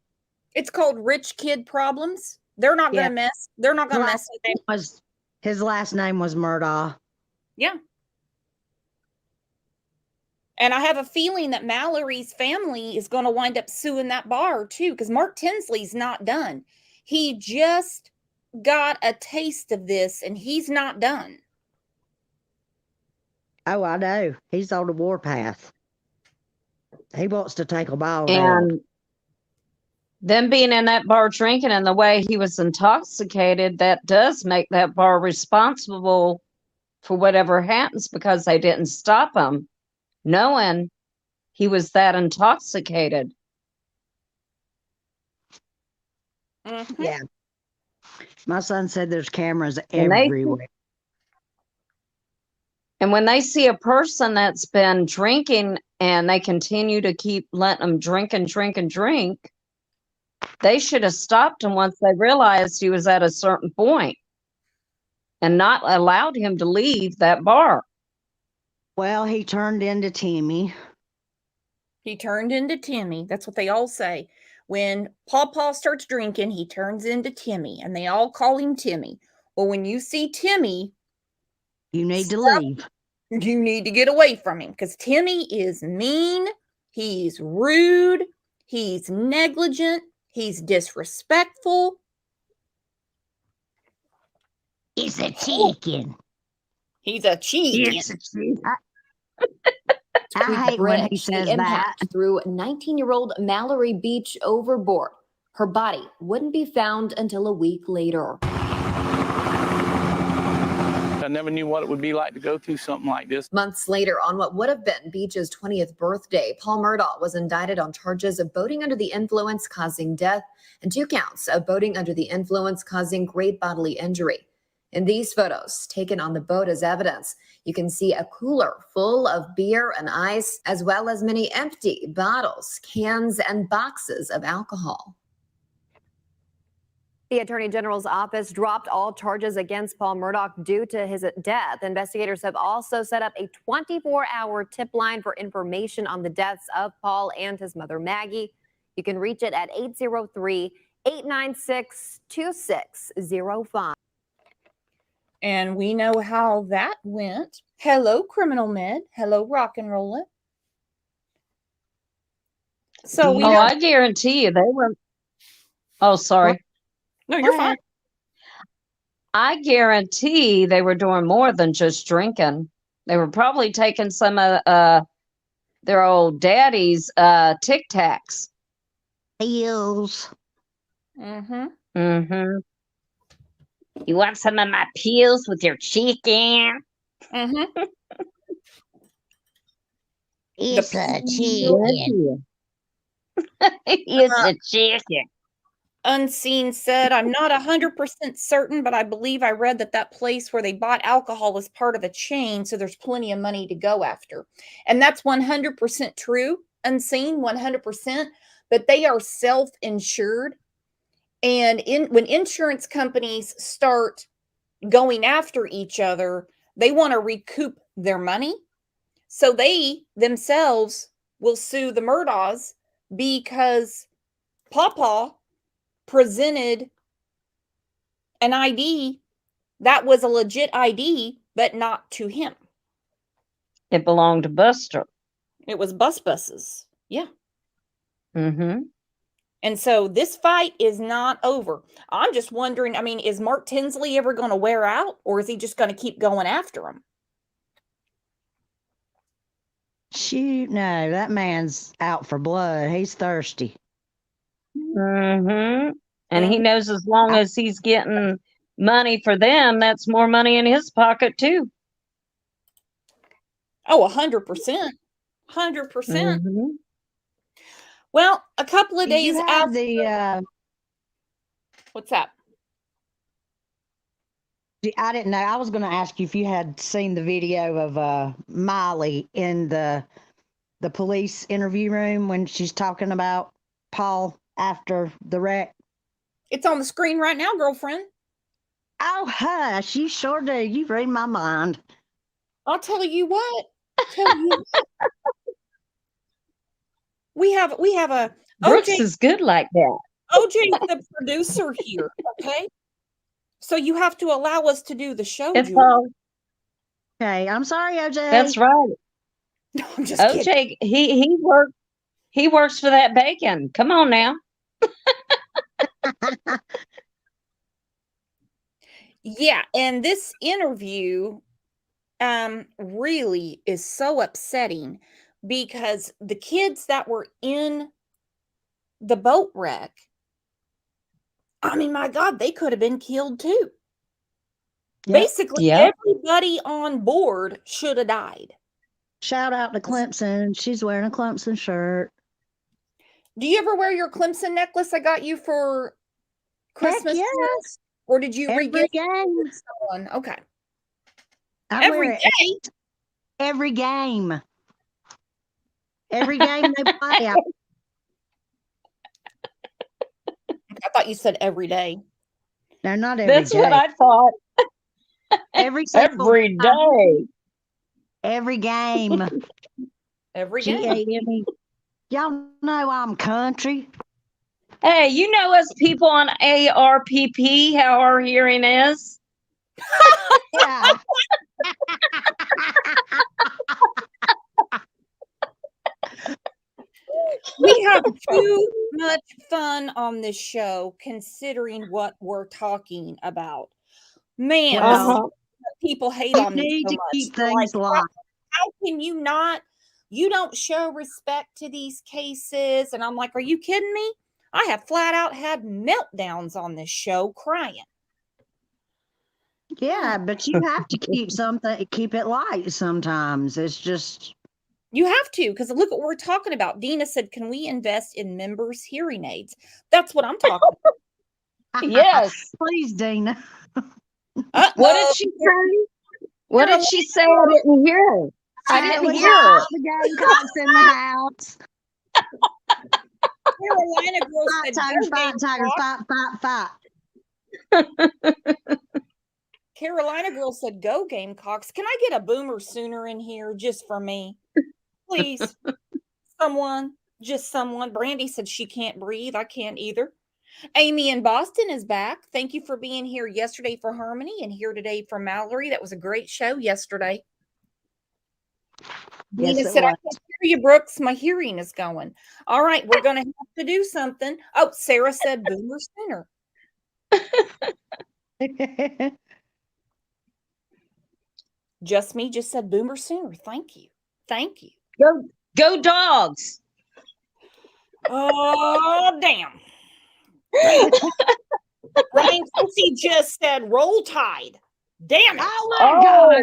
It's called rich kid problems. They're not going to mess. They're not going to mess with it. His last name was Murdaugh. Yeah. And I have a feeling that Mallory's family is going to wind up suing that bar too, because Mark Tinsley's not done. He just got a taste of this and he's not done. Oh, I know. He's on the warpath. He wants to take a ball. And them being in that bar drinking and the way he was intoxicated, that does make that bar responsible for whatever happens because they didn't stop him, knowing he was that intoxicated. Mm-hmm. Yeah. My son said there's cameras everywhere. And when they see a person that's been drinking and they continue to keep letting them drink and drink and drink, they should have stopped him once they realized he was at a certain point and not allowed him to leave that bar. Well, he turned into Timmy. He turned into Timmy. That's what they all say. When Pawpaw starts drinking, he turns into Timmy, and they all call him Timmy. Well, when you see Timmy, you need to leave. You need to get away from him because Timmy is mean. He's rude. He's negligent. He's disrespectful. He's a chicken. He's a chicken. He's a chicken. I hate when he says that. Threw 19-year-old Mallory Beach overboard. Her body wouldn't be found until a week later. I never knew what it would be like to go through something like this. Months later, on what would have been Beach's 20th birthday, Paul Murdaugh was indicted on charges of boating under the influence causing death and 2 counts of boating under the influence causing great bodily injury. In these photos, taken on the boat as evidence, you can see a cooler full of beer and ice, as well as many empty bottles, cans, and boxes of alcohol. The Attorney General's office dropped all charges against Paul Murdaugh due to his death. Investigators have also set up a 24-hour tip line for information on the deaths of Paul and his mother, Maggie. You can reach it at 803-896-2605. And we know how that went. Hello, Criminal Med. Hello, Rock and Roll It. So we Oh, have, I guarantee you they were. Oh, sorry. no, you're fine. I guarantee they were doing more than just drinking. They were probably taking some of their old daddy's Tic Tacs. Pills. Mm-hmm. Mm-hmm. You want some of my pills with your chicken? Mm-hmm. It's a chicken. It's a chicken. Unseen said, I'm not 100% certain, but I believe I read that place where they bought alcohol was part of a chain, so there's plenty of money to go after. And that's 100% true. Unseen, 100%. But they are self-insured. And when insurance companies start going after each other, they want to recoup their money. So they themselves will sue the Murdaughs because Pawpaw presented an ID that was a legit ID, but not to him. It belonged to Buster. It was Bus's. Yeah. Mm-hmm. And so this fight is not over. I'm just wondering, I mean, is Mark Tinsley ever going to wear out, or is he just going to keep going after him? Shoot, no, that man's out for blood. He's thirsty. Mm-hmm. And he knows as long as he's getting money for them, that's more money in his pocket too. Oh, 100%. 100%. Mm-hmm. Well, a couple of days after the what's that? I didn't know. I was going to ask you if you had seen the video of Miley in the police interview room when she's talking about Paul after the wreck. It's on the screen right now, girlfriend. Oh, hush. You sure do. You read my mind. I'll tell you what. We have a Brooks OJ is good like that. OJ's the producer here, okay? So you have to allow us to do the show. It's all. Okay, I'm sorry, OJ. That's right. No, I'm just OJ, kidding. he works for that bacon. Come on now. Yeah, and this interview really is so upsetting because the kids that were in the boat wreck, I mean, my God, they could have been killed too. Yep. Basically, everybody on board should have died. Shout out to Clemson. She's wearing a Clemson shirt. Do you ever wear your Clemson necklace I got you for Christmas? Yes. Or did you Every game? Someone? Okay. Every day? Every game. Every game they play. I thought you said every day. No, not every That's day. what I thought. Every day. Every game. Every game. G-A-M-E. Y'all know I'm country. Hey, you know us people on ARPP, how our hearing is. Yeah. We have too much fun on this show considering what we're talking about. Man, people hate on me so much. Keep things light. How can you not? You don't show respect to these cases. And I'm like, are you kidding me? I have flat out had meltdowns on this show crying. Yeah, but you have to keep it light sometimes. It's just. You have to, because look what we're talking about. Dina said, can we invest in members' hearing aids? That's what I'm talking about. Yes. Please, Dina. What did she say? What did she say? I didn't hear her. I didn't hear her. The Gamecocks in the house. Carolina girl said, fight. Carolina girl said, go Gamecocks. Can I get a Boomer Sooner in here just for me? Please. Just someone. Brandy said she can't breathe. I can't either. Amy in Boston is back. Thank you for being here yesterday for Harmony and here today for Mallory. That was a great show yesterday. Nina Yes, it said, I was. can't hear you, Brooks. My hearing is going. All right, we're going to have to do something. Oh, Sarah said boomer sooner. Just me just said boomer sooner. Thank you. Thank you. Go dogs. Oh, damn. Damn. Ryan Quincy just said roll tide. Damn it. Oh my gosh.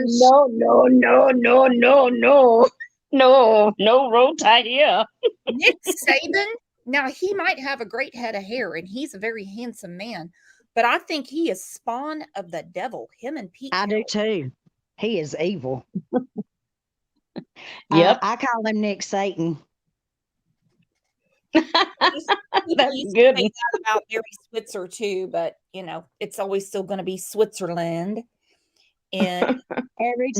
No roll tide here. Nick Saban, now he might have a great head of hair and he's a very handsome man, but I think he is spawn of the devil. Him and Pete. I do too. He is evil. Yep. I call him Nick Satan. That's used good. to say that about Mary Switzer too, but you know, it's always still going to be Switzerland. And every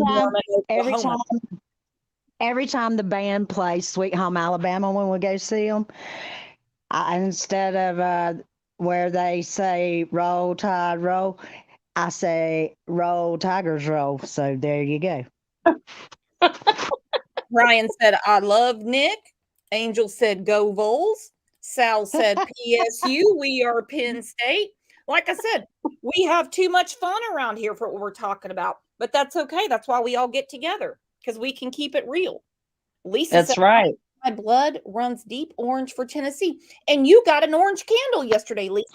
time the band plays Sweet Home Alabama when we go see them, instead of where they say roll tide roll, I say roll tigers roll. So there you go. Ryan said, I love Nick. Angel said, go Vols. Sal said, PSU, we are Penn State. Like I said, we have too much fun around here for what we're talking about, but that's okay. That's why we all get together, because we can keep it real. Lisa That's said, right. my blood runs deep orange for Tennessee. And you got an orange candle yesterday, Lisa.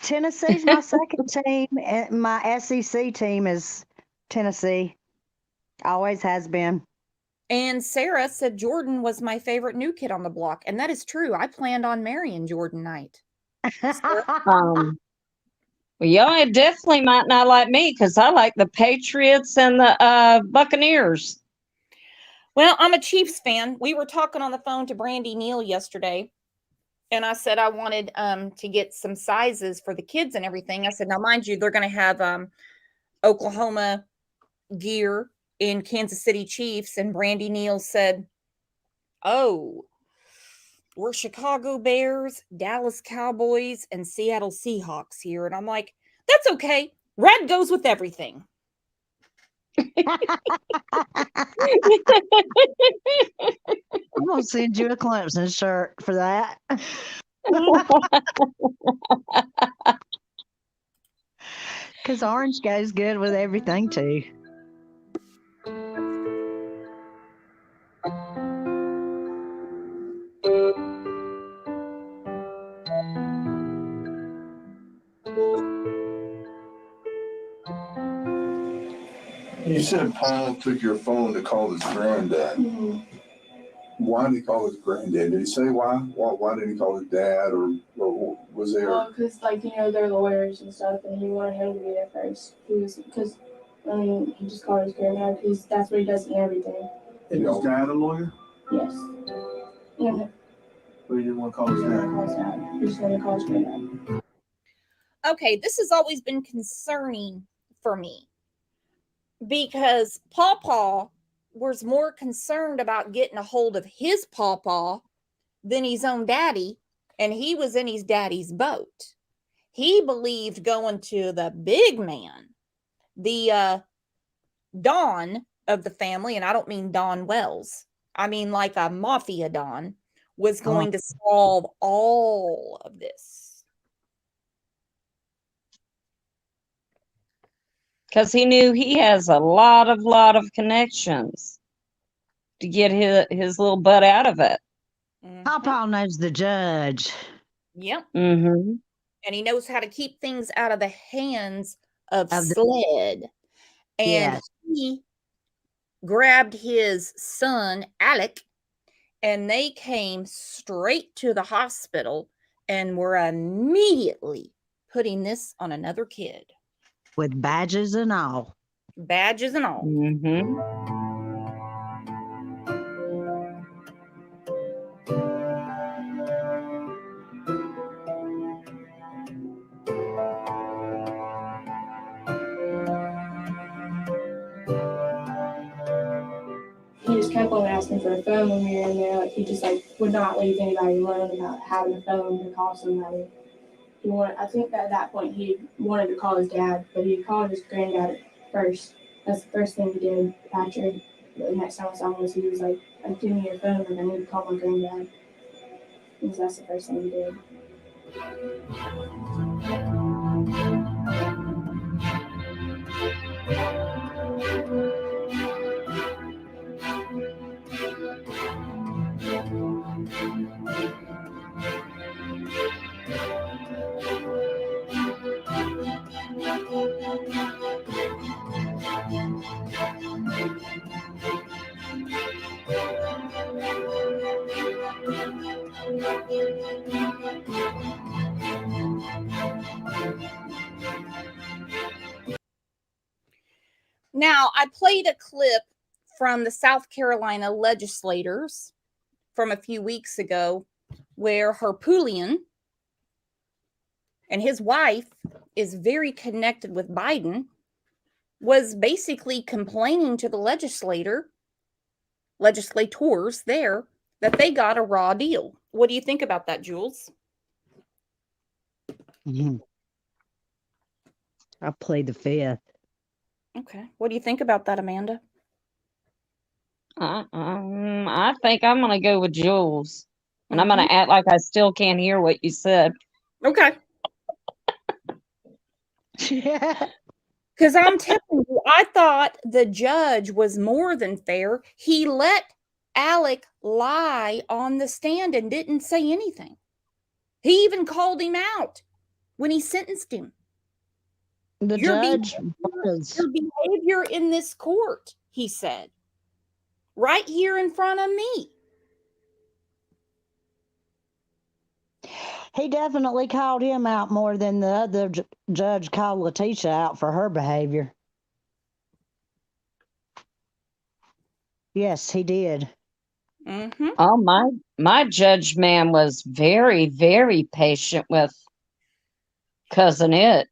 Tennessee's my second team, and my SEC team is Tennessee. Always has been. And Sarah said Jordan was my favorite new kid on the block. And that is true. I planned on marrying Jordan Knight. Well, y'all definitely might not like me because I like the Patriots and the Buccaneers. Well, I'm a Chiefs fan. We were talking on the phone to Brandy Neal yesterday, and I said I wanted to get some sizes for the kids and everything. I said, now, mind you, they're going to have Oklahoma gear in Kansas City Chiefs. And Brandy Neal said, oh, we're Chicago Bears, Dallas Cowboys, and Seattle Seahawks here. And I'm like, that's okay. Red goes with everything. I'm gonna send you a Clemson shirt for that. Because orange goes good with everything too. You said Paul took your phone to call his granddad. Mm-hmm. Why did he call his granddad? Did he say why? Why didn't he call his dad, or was there? Well, because they're lawyers and stuff, and he wanted him to be there first. He just called his granddad because that's what he does in everything. Is his dad a lawyer? Yes. Mm-hmm. But he didn't want to call his dad. He just wanted to call his granddad. Okay, this has always been concerning for me, because Pawpaw was more concerned about getting a hold of his Pawpaw than his own daddy, and he was in his daddy's boat. He believed going to the big man, the Don of the family, and I don't mean Don Wells, I mean like a mafia Don, was going to solve all of this. Because he knew he has a lot of connections to get his little butt out of it. Pawpaw knows the judge. Yep. Mm-hmm. And he knows how to keep things out of the hands of Sled. And he grabbed his son, Alec, and they came straight to the hospital and were immediately putting this on another kid. With badges and all. Badges and all. Mm-hmm. He just kept on asking for a phone when we were in there. He just would not leave anybody alone about having a phone to call somebody. I think that at that point he wanted to call his dad, but he called his granddad first. That's the first thing he did, Patrick. But the next time I saw him, he was like, give me your phone, like I need to call my granddad. And so that's the first thing he did. Now, I played a clip from the South Carolina legislators from a few weeks ago where Harpootlian and his wife is very connected with Biden, was basically complaining to the legislators there that they got a raw deal. What do you think about that, Jules? I played the fifth. Okay. What do you think about that, Amanda? I think I'm going to go with Jules. And I'm going to act like I still can't hear what you said. Okay. Yeah. Because I'm telling you, I thought the judge was more than fair. He let Alec lie on the stand and didn't say anything. He even called him out when he sentenced him. The judge was. Your behavior in this court, he said, right here in front of me. He definitely called him out more than the other judge called Letitia out for her behavior. Yes, he did. Oh, my judge man was very, very patient with Cousin It.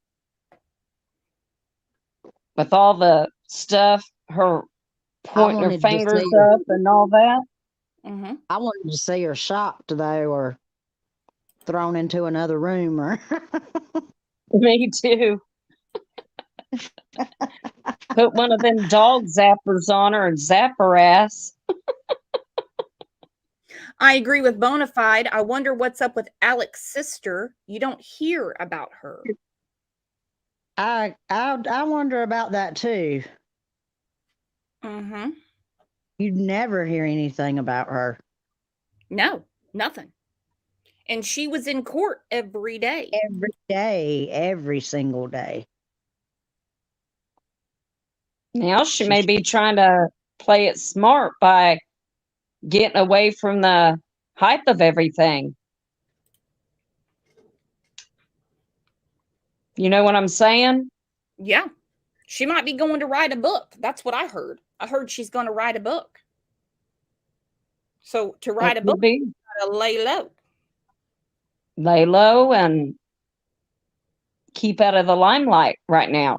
With all the stuff, her pointing her fingers up and all that. I wanted to see her shocked, though, or thrown into another room. Or Me too. Put one of them dog zappers on her and zap her ass. I agree with Bonafide. I wonder what's up with Alec's sister. You don't hear about her. I wonder about that too. You'd never hear anything about her. No, nothing. And she was in court every day. Every day, every single day. Now she may be trying to play it smart by getting away from the hype of everything. You know what I'm saying? Yeah. She might be going to write a book. That's what I heard. I heard she's going to write a book. So to write a book, you gotta lay low. Lay low and keep out of the limelight right now.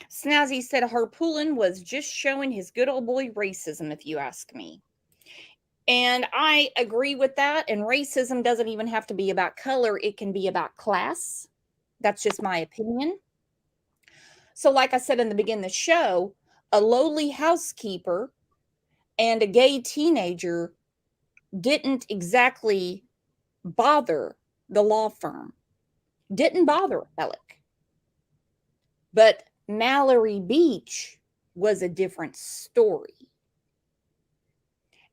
Snazzy said Harpootlian was just showing his good old boy racism, if you ask me. And I agree with that. And racism doesn't even have to be about color. It can be about class. That's just my opinion. So like I said in the beginning of the show, a lowly housekeeper and a gay teenager didn't exactly bother the law firm. Didn't bother Alec. But Mallory Beach was a different story.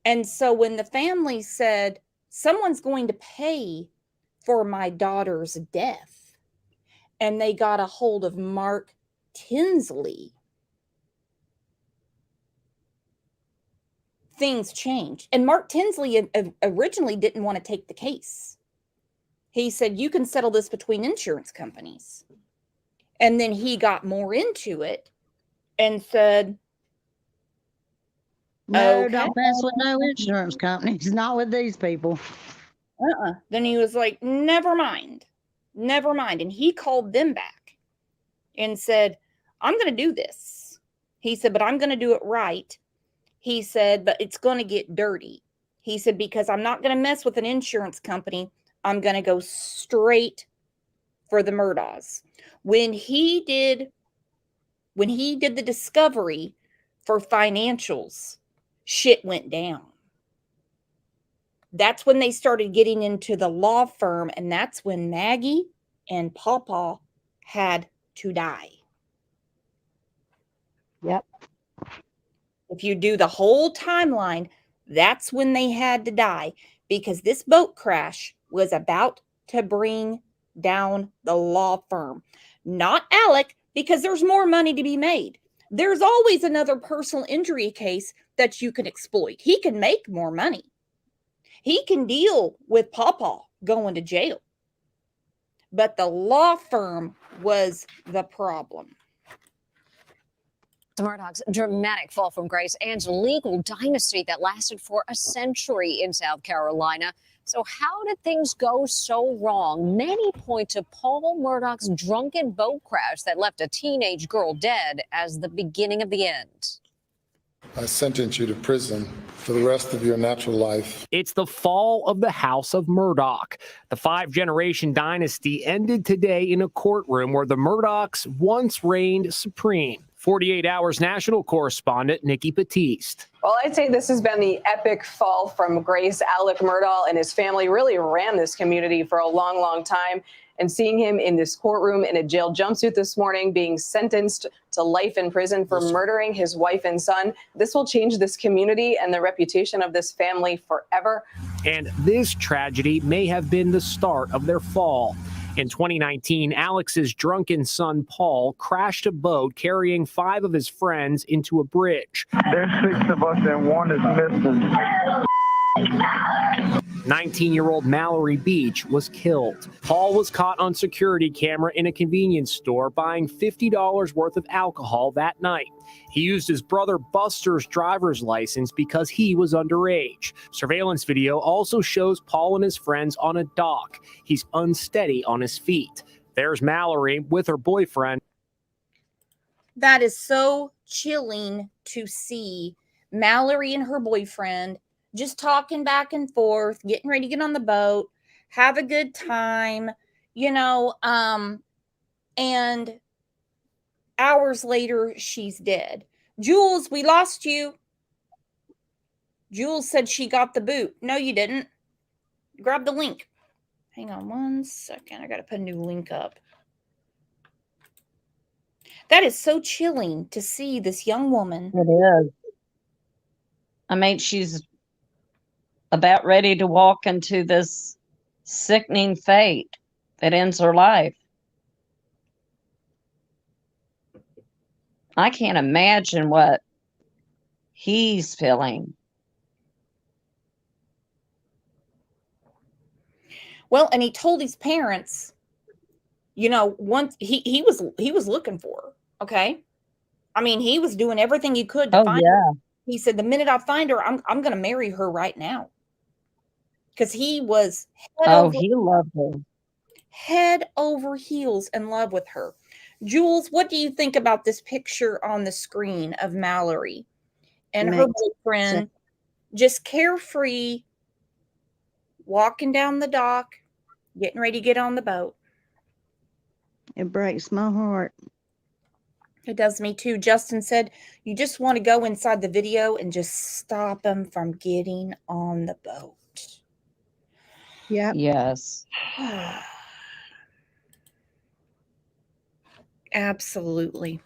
And so when the family said, someone's going to pay for my daughter's death, and they got a hold of Mark Tinsley, things changed. And Mark Tinsley originally didn't want to take the case. He said, you can settle this between insurance companies. And then he got more into it and said, no, don't mess with no insurance companies, not with these people. Then he was like, never mind. And he called them back and said, I'm going to do this. He said, but I'm going to do it right. He said, but it's going to get dirty. He said, because I'm not going to mess with an insurance company. I'm going to go straight for the Murdaughs. When he did the discovery for financials, shit went down. That's when they started getting into the law firm, and that's when Maggie and Pawpaw had to die. Yep. If you do the whole timeline, that's when they had to die, because this boat crash was about to bring down the law firm. Not Alec, because there's more money to be made. There's always another personal injury case that you can exploit. He can make more money. He can deal with Pawpaw going to jail. But the law firm was the problem. Murdaugh's dramatic fall from grace and legal dynasty that lasted for a century in South Carolina. So how did things go so wrong? Many point to Paul Murdaugh's drunken boat crash that left a teenage girl dead as the beginning of the end. I sentence you to prison for the rest of your natural life. It's the fall of the House of Murdaugh. The 5-generation dynasty ended today in a courtroom where the Murdaughs once reigned supreme. 48 Hours national correspondent Nikki Batiste. Well, I'd say this has been the epic fall from grace. Alec Murdaugh and his family really ran this community for a long, long time. And seeing him in this courtroom in a jail jumpsuit this morning, being sentenced to life in prison for murdering his wife and son, this will change this community and the reputation of this family forever. And this tragedy may have been the start of their fall. In 2019, Alex's drunken son, Paul, crashed a boat carrying 5 of his friends into a bridge. There's 6 of us and 1 is missing. 19-year-old Mallory Beach was killed. Paul was caught on security camera in a convenience store buying $50 worth of alcohol that night. He used his brother Buster's driver's license because he was underage. Surveillance video also shows Paul and his friends on a dock. He's unsteady on his feet. There's Mallory with her boyfriend. That is so chilling to see Mallory and her boyfriend just talking back and forth, getting ready to get on the boat, have a good time, and hours later, she's dead. Jules, we lost you. Jules said she got the boot. No, you didn't. Grab the link. Hang on 1 second. I got to put a new link up. That is so chilling to see this young woman. It is. I mean, she's about ready to walk into this sickening fate that ends her life. I can't imagine what he's feeling. Well, and he told his parents, once he was looking for her, okay? I mean, he was doing everything he could to find her. He said, the minute I find her, I'm going to marry her right now. Because he was he loved her. Head over heels in love with her. Jules, what do you think about this picture on the screen of Mallory and her boyfriend just carefree, walking down the dock, getting ready to get on the boat? It breaks my heart. It does me too. Justin said, you just want to go inside the video and just stop them from getting on the boat. Yeah. Yes. Absolutely.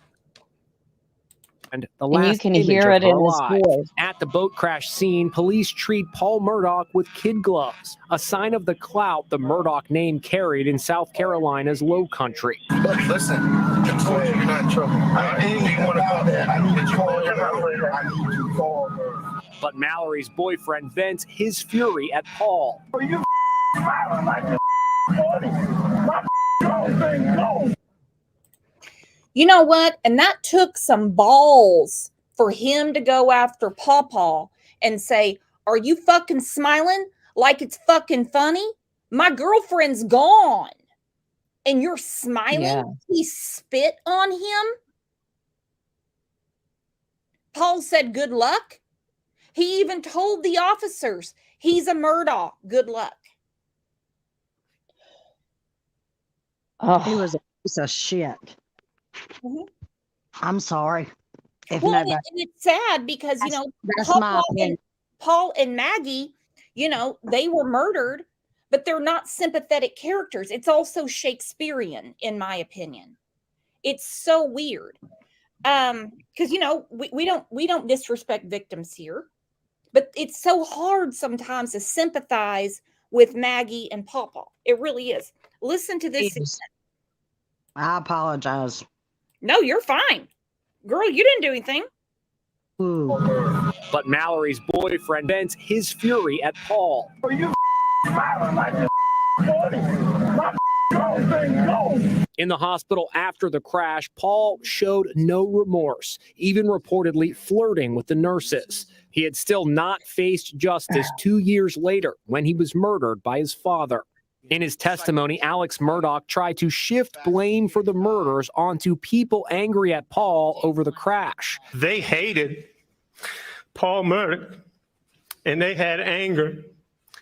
And the And last you can image hear of it her in his alive. voice. At the boat crash scene, police treat Paul Murdaugh with kid gloves, a sign of the clout the Murdaugh name carried in South Carolina's Low Country. But listen, you're not in trouble. I need to call her. I need to call her. But Mallory's boyfriend vents his fury at Paul. Are you smiling like this? My thing, no. You know what? And that took some balls for him to go after Pawpaw and say, are you fucking smiling like it's fucking funny? My girlfriend's gone. And you're smiling? Yeah. He spit on him. Paul said, good luck. He even told the officers, he's a Murdaugh. Good luck. He was a piece of shit. I'm sorry. If Well, and nobody, it's sad because, you know, that's my opinion. Paul and Maggie, you know, they were murdered, but they're not sympathetic characters. It's also Shakespearean, in my opinion. It's so weird. Because, you know, we don't disrespect victims here, but it's so hard sometimes to sympathize with Maggie and Papa. It really is. Listen to this. I apologize. No, you're fine. Girl, you didn't do anything. Ooh. But Mallory's boyfriend vents his fury at Paul. Are you smiling like this 40? My thing go. In the hospital after the crash, Paul showed no remorse, even reportedly flirting with the nurses. He had still not faced justice 2 years later when he was murdered by his father. In his testimony, Alex Murdaugh tried to shift blame for the murders onto people angry at Paul over the crash. They hated Paul Murdaugh, and they had anger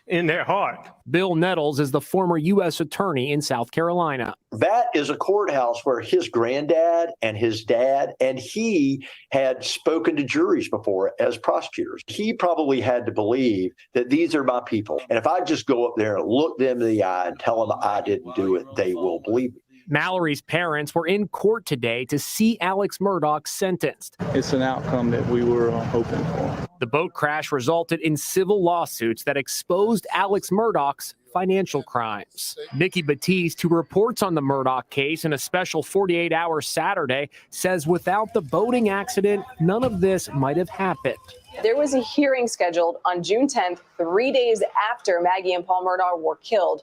in their heart. Bill Nettles is the former U.S. attorney in South Carolina. That is a courthouse where his granddad and his dad and he had spoken to juries before as prosecutors. He probably had to believe that these are my people. And if I just go up there and look them in the eye and tell them I didn't do it, they will believe me. Mallory's parents were in court today to see Alex Murdaugh sentenced. It's an outcome that we were hoping for. The boat crash resulted in civil lawsuits that exposed Alex Murdaugh's financial crimes. Nikki Batiste, who reports on the Murdaugh case in a special 48-hour Saturday, says without the boating accident, none of this might have happened. There was a hearing scheduled on June 10th, 3 days after Maggie and Paul Murdaugh were killed,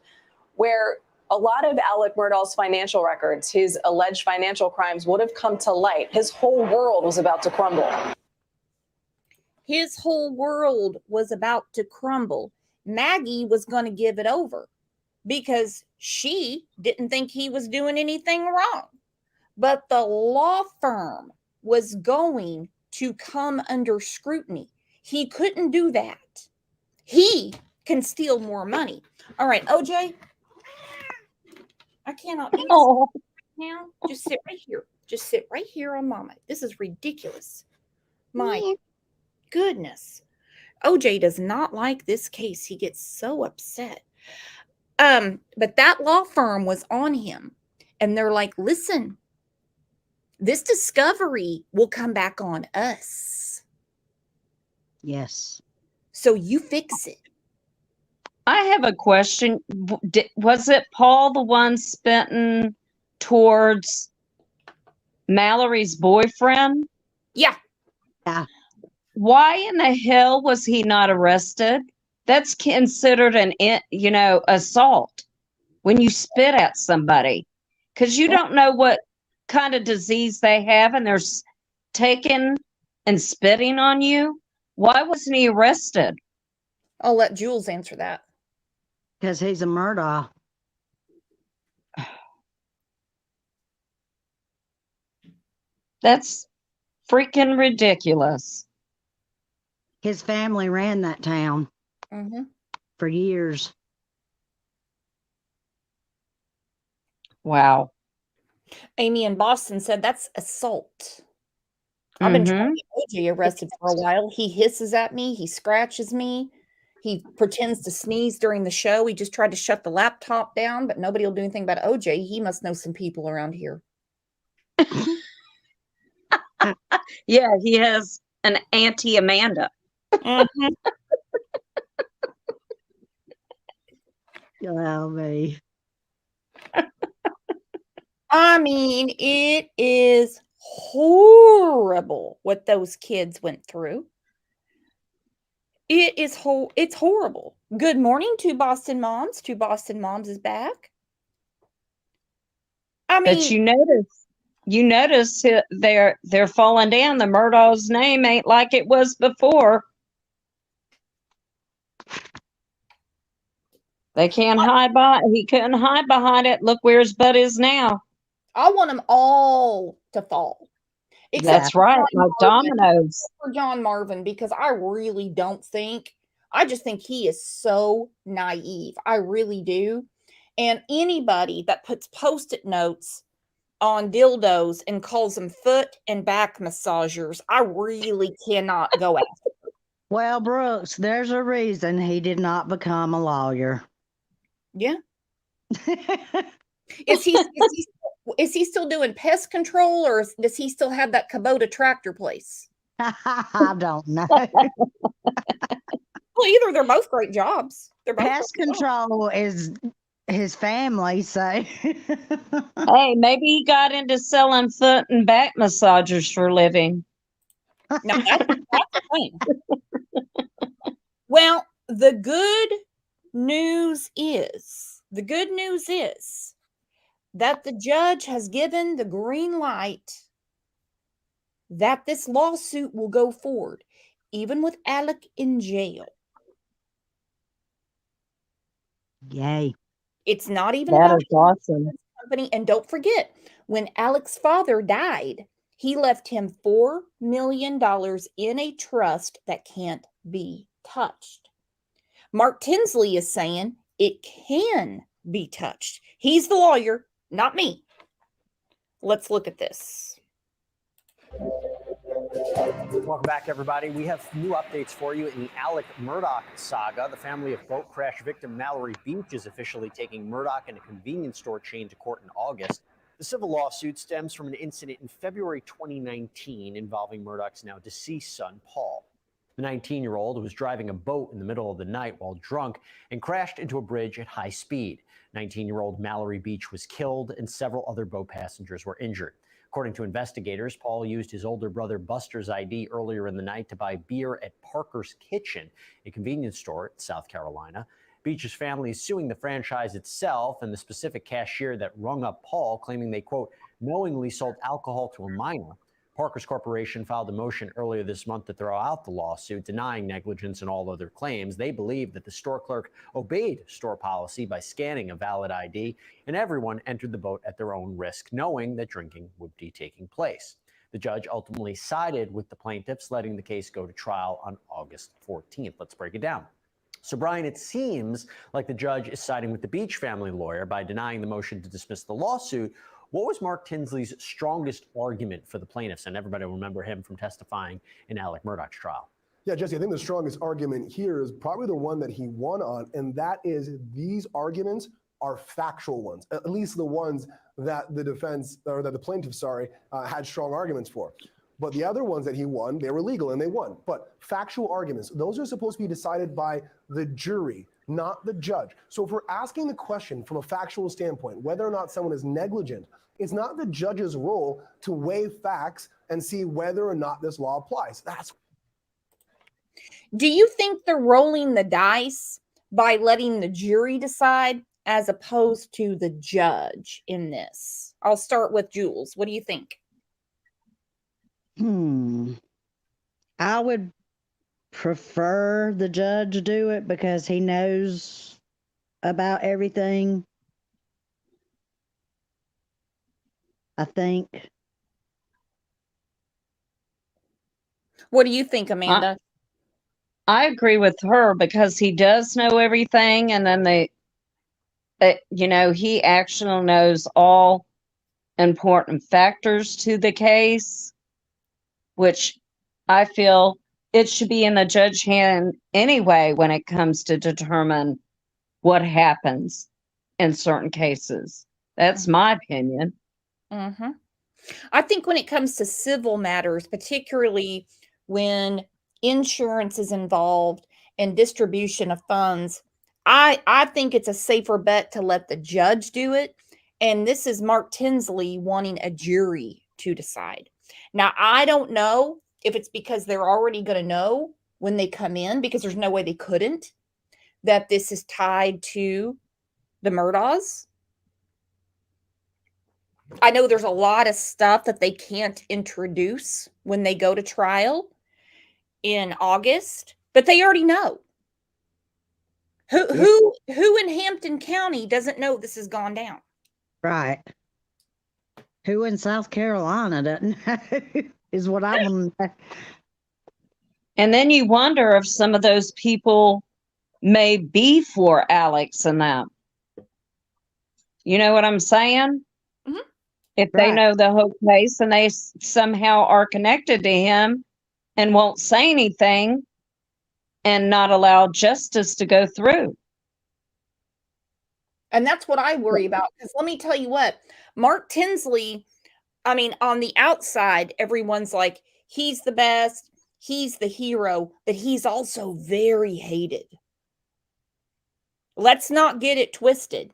where a lot of Alec Murdaugh's financial records, his alleged financial crimes, would have come to light. His whole world was about to crumble. His whole world was about to crumble. Maggie was going to give it over because she didn't think he was doing anything wrong. But the law firm was going to come under scrutiny. He couldn't do that. He can steal more money. All right, OJ, I cannot do this right now. Just sit right here. Just sit right here on Mama. This is ridiculous. My goodness. OJ does not like this case. He gets so upset. But that law firm was on him. And they're like, listen, this discovery will come back on us. Yes. So you fix it. I have a question. Was it Paul the one spitting towards Mallory's boyfriend? Yeah. Yeah. Why in the hell was he not arrested? That's considered an, assault when you spit at somebody, because you don't know what kind of disease they have and they're taking and spitting on you. Why wasn't he arrested? I'll let Jules answer that. Because he's a Murdaugh. That's freaking ridiculous. His family ran that town for years. Wow. Amy in Boston said that's assault. I've been trying to get OJ arrested for a while. He hisses at me. He scratches me. He pretends to sneeze during the show. He just tried to shut the laptop down, but nobody will do anything about OJ. He must know some people around here. Yeah, he has an Auntie Amanda. Allow me. I mean, it is horrible what those kids went through. It's horrible. Good morning to Boston Moms. Two Boston Moms is back. I mean, but you notice they're falling down. The Murdaugh's name ain't like it was before. They can't hide behind. He couldn't hide behind it. Look where his butt is now. I want them all to fall. That's right, like dominoes. For John Marvin, because I really don't think. I just think he is so naive. I really do. And anybody that puts Post-it notes on dildos and calls them foot and back massagers, I really cannot go after. Well, Brooks, there's a reason he did not become a lawyer. Yeah. Is he still doing pest control, or does he still have that Kubota tractor place? I don't know. Well, either they're both great jobs. They're both Pest control is his family, so. Hey, maybe he got into selling foot and back massagers for a living. Now that's the thing. Well, the good news is that the judge has given the green light that this lawsuit will go forward, even with Alec in jail. Yay. It's not even That about is awesome. company. And don't forget, when Alec's father died, he left him $4 million in a trust that can't be touched. Mark Tinsley is saying it can be touched. He's the lawyer, not me. Let's look at this. Welcome back, everybody. We have new updates for you in the Alec Murdaugh saga. The family of boat crash victim Mallory Beach is officially taking Murdaugh and a convenience store chain to court in August. The civil lawsuit stems from an incident in February 2019 involving Murdaugh's now deceased son, Paul. The 19-year-old was driving a boat in the middle of the night while drunk and crashed into a bridge at high speed. 19-year-old Mallory Beach was killed and several other boat passengers were injured. According to investigators, Paul used his older brother Buster's ID earlier in the night to buy beer at Parker's Kitchen, a convenience store in South Carolina. Beach's family is suing the franchise itself and the specific cashier that rung up Paul, claiming they, quote, knowingly sold alcohol to a minor. Parker's Corporation filed a motion earlier this month to throw out the lawsuit, denying negligence and all other claims. They believe that the store clerk obeyed store policy by scanning a valid ID, and everyone entered the boat at their own risk, knowing that drinking would be taking place. The judge ultimately sided with the plaintiffs, letting the case go to trial on August 14th. Let's break it down. So, Brian, it seems like the judge is siding with the Beach family lawyer by denying the motion to dismiss the lawsuit. What was Mark Tinsley's strongest argument for the plaintiffs? And everybody will remember him from testifying in Alec Murdaugh's trial. Yeah, Jesse, I think the strongest argument here is probably the one that he won on, and that is these arguments are factual ones, at least the ones that the defense, or that the plaintiff, had strong arguments for. But the other ones that he won, they were legal and they won. But factual arguments, those are supposed to be decided by the jury, not the judge. So if we're asking the question from a factual standpoint, whether or not someone is negligent, it's not the judge's role to weigh facts and see whether or not this law applies. Do you think they're rolling the dice by letting the jury decide as opposed to the judge in this? I'll start with Jules. What do you think? I would prefer the judge do it because he knows about everything. I think. What do you think, Amanda? I agree with her because he does know everything, and then he actually knows all important factors to the case, which I feel it should be in the judge's hand anyway when it comes to determine what happens in certain cases. That's my opinion. Mm-hmm. I think when it comes to civil matters, particularly when insurance is involved and distribution of funds, I think it's a safer bet to let the judge do it. And this is Mark Tinsley wanting a jury to decide. Now, I don't know if it's because they're already going to know when they come in, because there's no way they couldn't, that this is tied to the Murdaughs. I know there's a lot of stuff that they can't introduce when they go to trial in August, but they already know. Who in Hampton County doesn't know this has gone down? Right. Who in South Carolina doesn't know is what I want to know. And then you wonder if some of those people may be for Alex and them. You know what I'm saying? Mm-hmm. If they Right. know the whole case and they somehow are connected to him and won't say anything and not allow justice to go through. And that's what I worry about. Because let me tell you what, Mark Tinsley, I mean, on the outside, everyone's like, he's the best, he's the hero, but he's also very hated. Let's not get it twisted.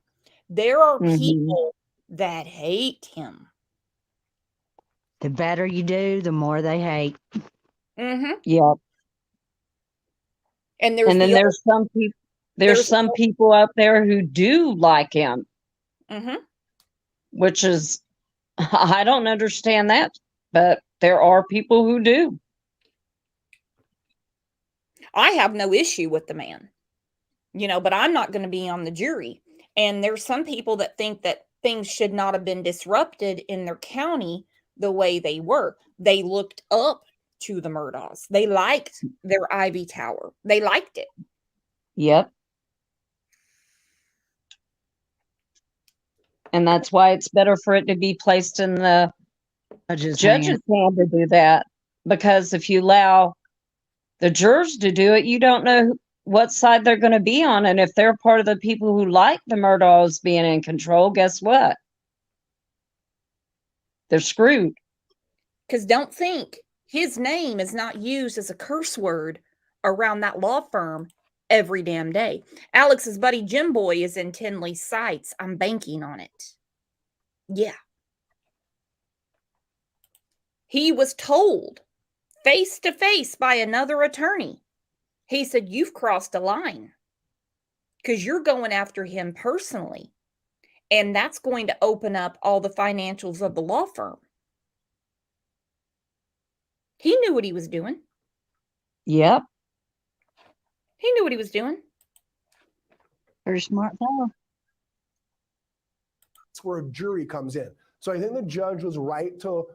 There are people that hate him. The better you do, the more they hate. Mm-hmm. Yep. And there's then there's some people. There's some people out there who do like him, Mm-hmm. which is, I don't understand that, but there are people who do. I have no issue with the man, but I'm not going to be on the jury. And there's some people that think that things should not have been disrupted in their county the way they were. They looked up to the Murdaughs. They liked their Ivy Tower. They liked it. Yep. And that's why it's better for it to be placed in the judge's hand to do that. Because if you allow the jurors to do it, you don't know what side they're going to be on. And if they're part of the people who like the Murdaughs being in control, guess what? They're screwed. Because don't think his name is not used as a curse word around that law firm every damn day. Alex's buddy Jim Boy is in Tinsley's sights. I'm banking on it. Yeah. He was told face to face by another attorney. He said, you've crossed a line because you're going after him personally. And that's going to open up all the financials of the law firm. He knew what he was doing. Yep. He knew what he was doing. Very smart fellow. That's where a jury comes in. So I think the judge was right to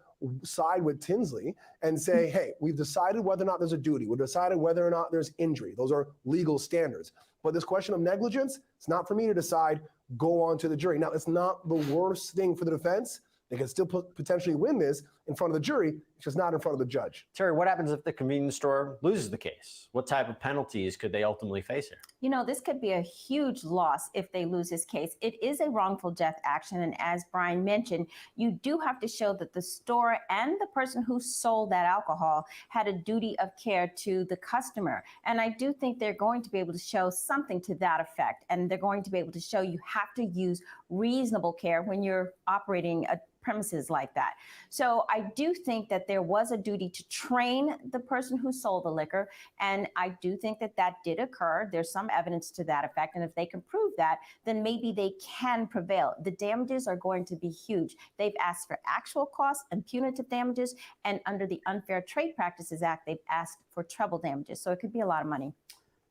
side with Tinsley and say, hey, we've decided whether or not there's a duty. We've decided whether or not there's injury. Those are legal standards. But this question of negligence, it's not for me to decide. Go on to the jury. Now, it's not the worst thing for the defense. They can still potentially win this in front of the jury, it's just not in front of the judge. Terry, what happens if the convenience store loses the case? What type of penalties could they ultimately face here? This could be a huge loss if they lose this case. It is a wrongful death action. And as Brian mentioned, you do have to show that the store and the person who sold that alcohol had a duty of care to the customer. And I do think they're going to be able to show something to that effect. And they're going to be able to show you have to use reasonable care when you're operating a premises like that. So I do think that there was a duty to train the person who sold the liquor. And I do think that that did occur. There's some evidence to that effect. And if they can prove that, then maybe they can prevail. The damages are going to be huge. They've asked for actual costs and punitive damages. And under the Unfair Trade Practices Act, they've asked for treble damages. So it could be a lot of money.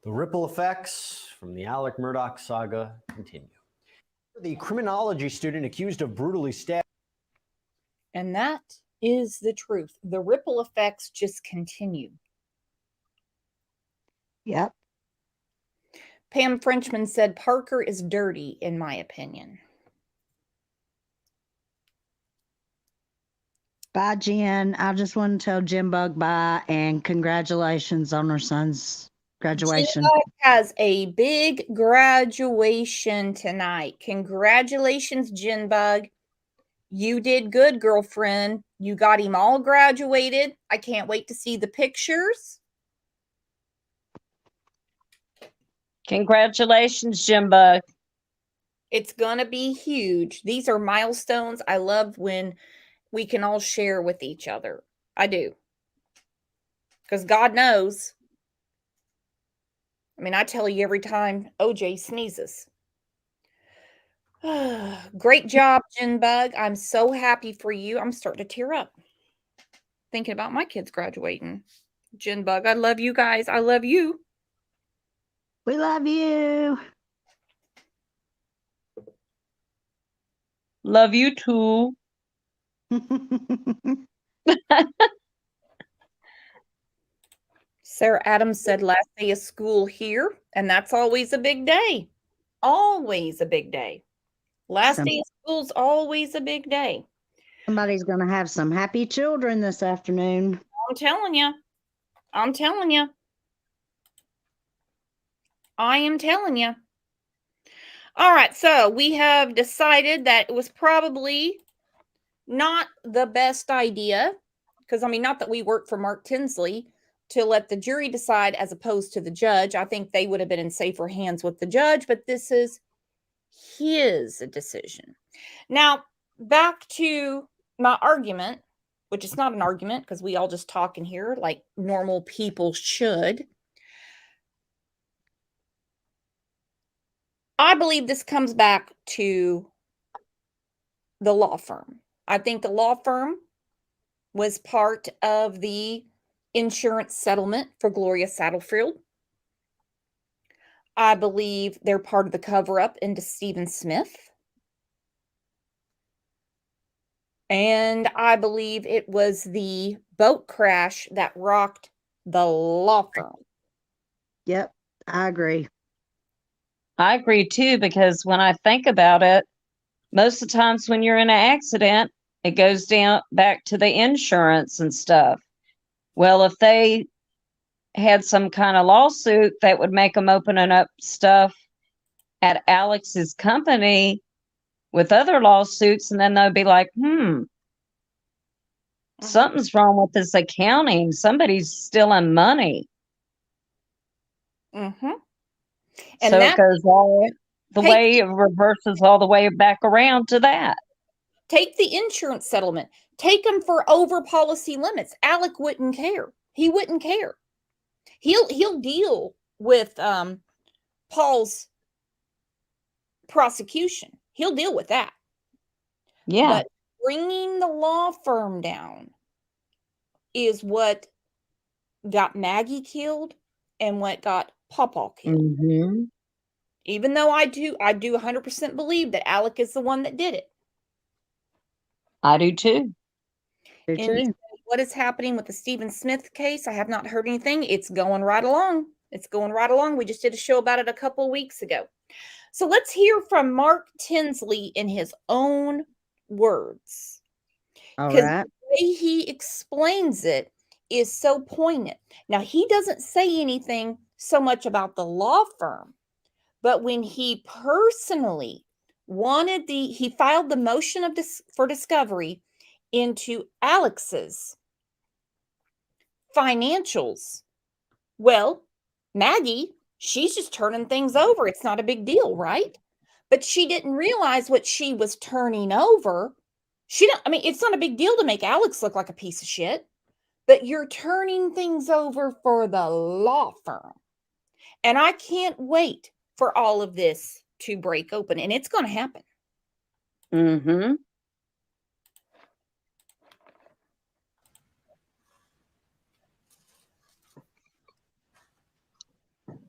The ripple effects from the Alec Murdaugh saga continue. The criminology student accused of brutally stabbing. And that is the truth. The ripple effects just continue. Yep. Pam Frenchman said, Parker is dirty, in my opinion. Bye, Jen. I just want to tell Jim Bug bye and congratulations on her son's graduation. Jim Bug has a big graduation tonight. Congratulations, Jim Bug. You did good, girlfriend. You got him all graduated. I can't wait to see the pictures. Congratulations, Jim Bug. It's going to be huge. These are milestones. I love when we can all share with each other. I do. Because God knows. I mean, I tell you every time OJ sneezes. Great job, Jen Bug. I'm so happy for you. I'm starting to tear up thinking about my kids graduating. Jen Bug, I love you guys. I love you. We love you. Love you too. Sarah Adams said last day of school here, and that's always a big day. Always a big day. Last day of school's always a big day. Somebody's going to have some happy children this afternoon. I'm telling you. I'm telling you. I am telling you. All right, so we have decided that it was probably not the best idea, because, I mean, not that we work for Mark Tinsley, to let the jury decide as opposed to the judge. I think they would have been in safer hands with the judge, but this is his decision. Now, back to my argument, which is not an argument because we all just talk in here like normal people should. I believe this comes back to the law firm. I think the law firm was part of the insurance settlement for Gloria Saddlefield. I believe they're part of the cover-up into Stephen Smith. And I believe it was the boat crash that rocked the law firm. Yep, I agree. I agree too, because when I think about it, most of the times when you're in an accident, it goes down back to the insurance and stuff. Well, if they had some kind of lawsuit that would make them opening up stuff at Alex's company with other lawsuits, and then they'll be like, something's wrong with this accounting. Somebody's stealing money. Mm-hmm. And so it goes all the way, it reverses all the way back around to that. Take the insurance settlement. Take them for over policy limits. Alec wouldn't care. He wouldn't care. He'll deal with Paul's prosecution. He'll deal with that. Yeah. But bringing the law firm down is what got Maggie killed and what got Pawpaw killed. Mm-hmm. Even though I do 100% believe that Alec is the one that did it. I do too. And what is happening with the Stephen Smith case? I have not heard anything. It's going right along. It's going right along. We just did a show about it a couple of weeks ago. So let's hear from Mark Tinsley in his own words. All Because right. the way he explains it is so poignant. Now, he doesn't say anything so much about the law firm, but when he personally he filed the motion for discovery into Alex's financials. Well, Maggie, she's just turning things over. It's not a big deal, right? But she didn't realize what she was turning over. It's not a big deal to make Alex look like a piece of shit, but you're turning things over for the law firm. And I can't wait for all of this to break open, and it's going to happen. Mm-hmm.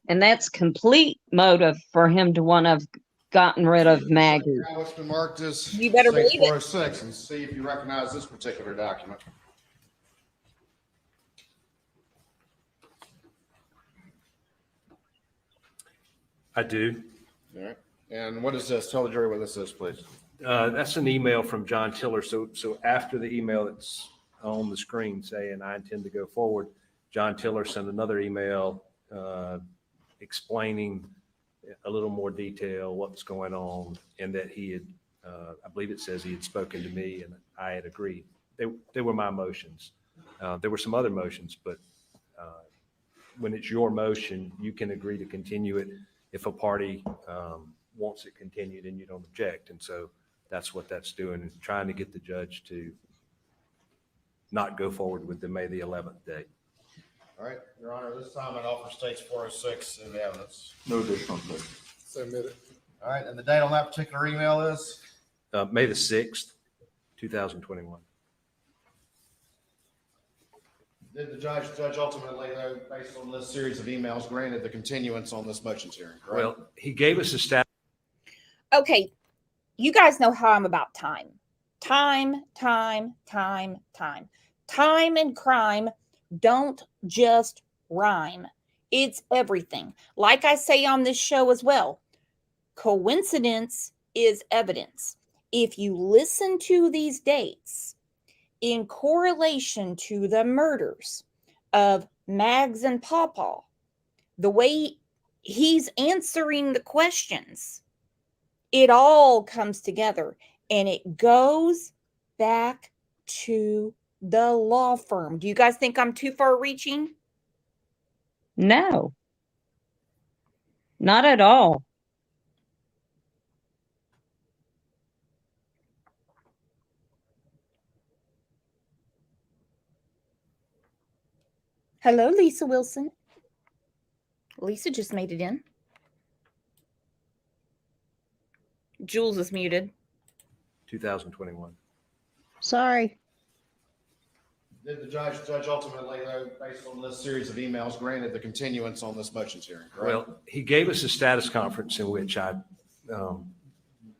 And that's complete motive for him to want to have gotten rid of Maggie. Alex been marked as You better believe it. 406 and see if you recognize this particular document. I do. All right. And what is this? Tell the jury what this is, please. That's an email from John Tiller. So after the email that's on the screen saying I intend to go forward, John Tiller sent another email explaining a little more detail what's going on, and that he had, I believe it says he had spoken to me and I had agreed. They were my motions. There were some other motions, but when it's your motion, you can agree to continue it if a party wants it continued and you don't object. And so that's what that's doing, is trying to get the judge to not go forward with the May the 11th date. All right, Your Honor, this time I'd offer states 406 in the evidence. No additional objection. Submitted. All right, and the date on that particular email is? May the 6th, 2021. Did the judge ultimately, though, based on this series of emails, granted the continuance on this motions hearing, correct? Well, he gave us a staff. Okay, you guys know how I'm about time. Time and crime don't just rhyme. It's everything. Like I say on this show as well, coincidence is evidence. if you listen to these dates in correlation to the murders of Mags and Pawpaw, the way he's answering the questions, it all comes together and it goes back to the law firm. Do you guys think I'm too far reaching? No, not at all. Hello, Lisa Wilson. Lisa just made it in. Jules is muted. 2021. Sorry. Did the judge ultimately, though, based on this series of emails, granted the continuance on this motions hearing, correct? Well, he gave us a status conference in which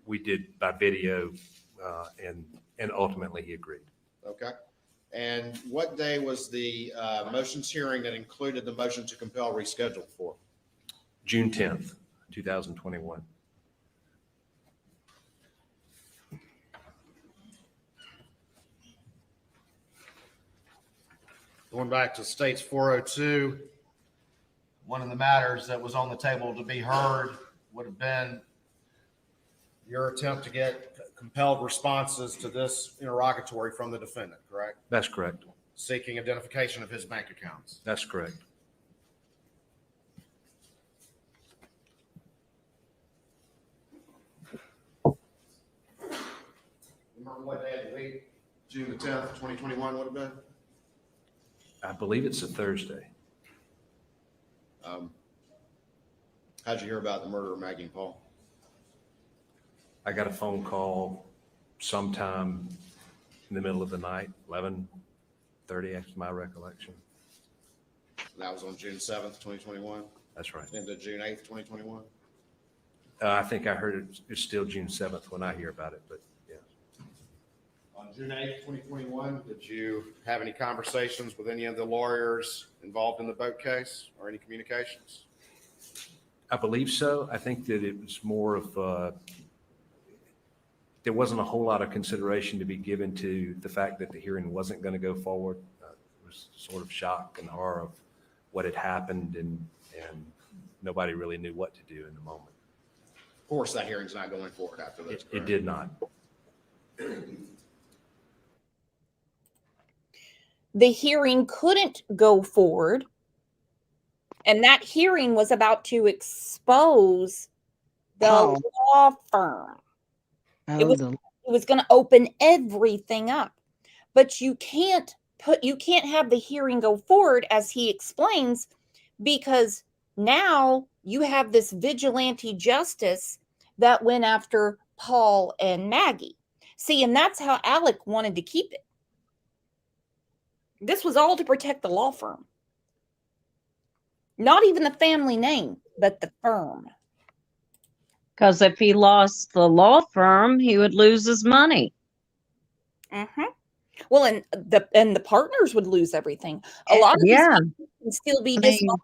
we did by video, and ultimately he agreed. Okay. And what day was the motions hearing that included the motion to compel rescheduled for? June 10th, 2021. Going back to states 402, one of the matters that was on the table to be heard would have been your attempt to get compelled responses to this interrogatory from the defendant, correct? That's correct. Seeking identification of his bank accounts. That's correct. Remember what day of the week, June the 10th, 2021 would have been? I believe it's a Thursday. How'd you hear about the murder of Maggie and Paul? I got a phone call sometime in the middle of the night, 11:30, after my recollection. That was on June 7th, 2021? That's right. Into June 8th, 2021? I think I heard it's still June 7th when I hear about it, but yeah. On June 8th, 2021, did you have any conversations with any of the lawyers involved in the boat case or any communications? I believe so. I think that it was more of there wasn't a whole lot of consideration to be given to the fact that the hearing wasn't going to go forward. It was sort of shock and horror of what had happened, and nobody really knew what to do in the moment. Of course, that hearing's not going forward after this. It did not. The hearing couldn't go forward, and that hearing was about to expose the law firm. It was going to open everything up, but you can't have the hearing go forward, as he explains, because now you have this vigilante justice that went after Paul and Maggie. See, and that's how Alec wanted to keep it. This was all to protect the law firm. Not even the family name, but the firm. Because if he lost the law firm, he would lose his money. Mm-hmm. Well, and the partners would lose everything. A lot of these people can still be disbarred.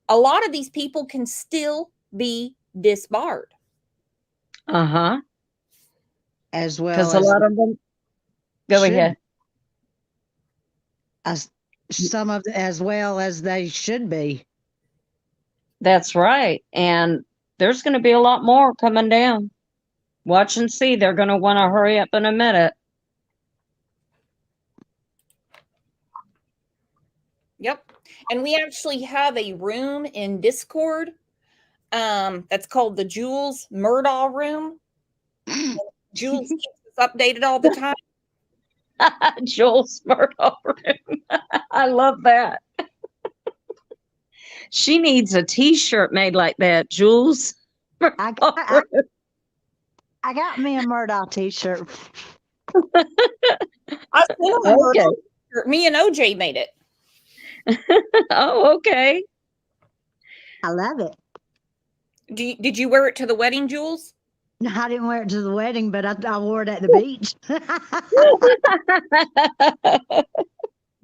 A lot of these people can still be disbarred. Uh-huh. As well because as a lot of them go ahead. As some of as well as they should be. That's right. And there's going to be a lot more coming down. Watch and see. They're going to want to hurry up in a minute. Yep. And we actually have a room in Discord that's called the Jules Murdaugh room. Jules keeps us updated all the time. Jules Murdaugh room. I love that. She needs a t-shirt made like that, Jules. I got me a Murdaugh t-shirt. I still have a Murdaugh t-shirt. Me and OJ made it. Oh, okay. I love it. Did you wear it to the wedding, Jules? No, I didn't wear it to the wedding, but I wore it at the beach.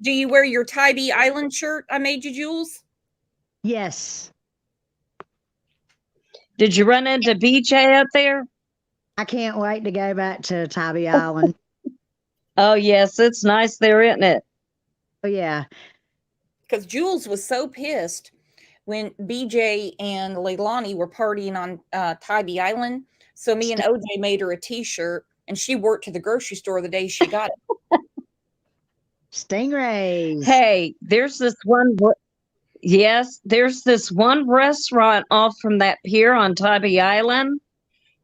Do you wear your Tybee Island shirt I made you, Jules? Yes. Did you run into BJ up there? I can't wait to go back to Tybee Island. Oh, yes, it's nice there, isn't it? Oh, yeah. Because Jules was so pissed when BJ and Leilani were partying on Tybee Island. So me and OJ made her a T-shirt, and she worked to the grocery store the day she got it. Stingrays. Hey, there's this one. Yes, there's this one restaurant off from that pier on Tybee Island,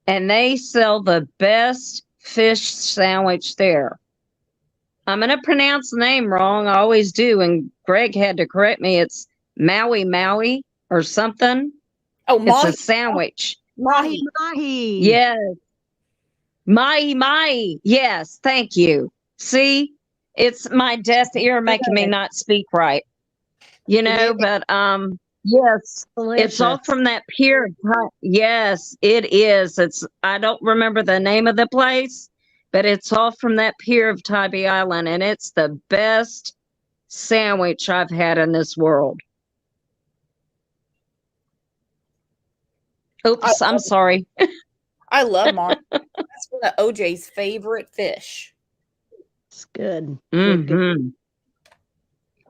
and they sell the best fish sandwich there. I'm going to pronounce the name wrong. I always do. And Greg had to correct me. It's Maui or something. Oh, it's a sandwich. Mahi mahi. Yes. Mahi. Yes. Thank you. See, it's my deaf ear making me not speak right. You know, but yes, it's all from that pier. Yes, it is. I don't remember the name of the place, but it's all from that pier of Tybee Island, and it's the best sandwich I've had in this world. Oops, I'm sorry. I love Mahi. That's one of OJ's favorite fish. It's good. Mm-hmm.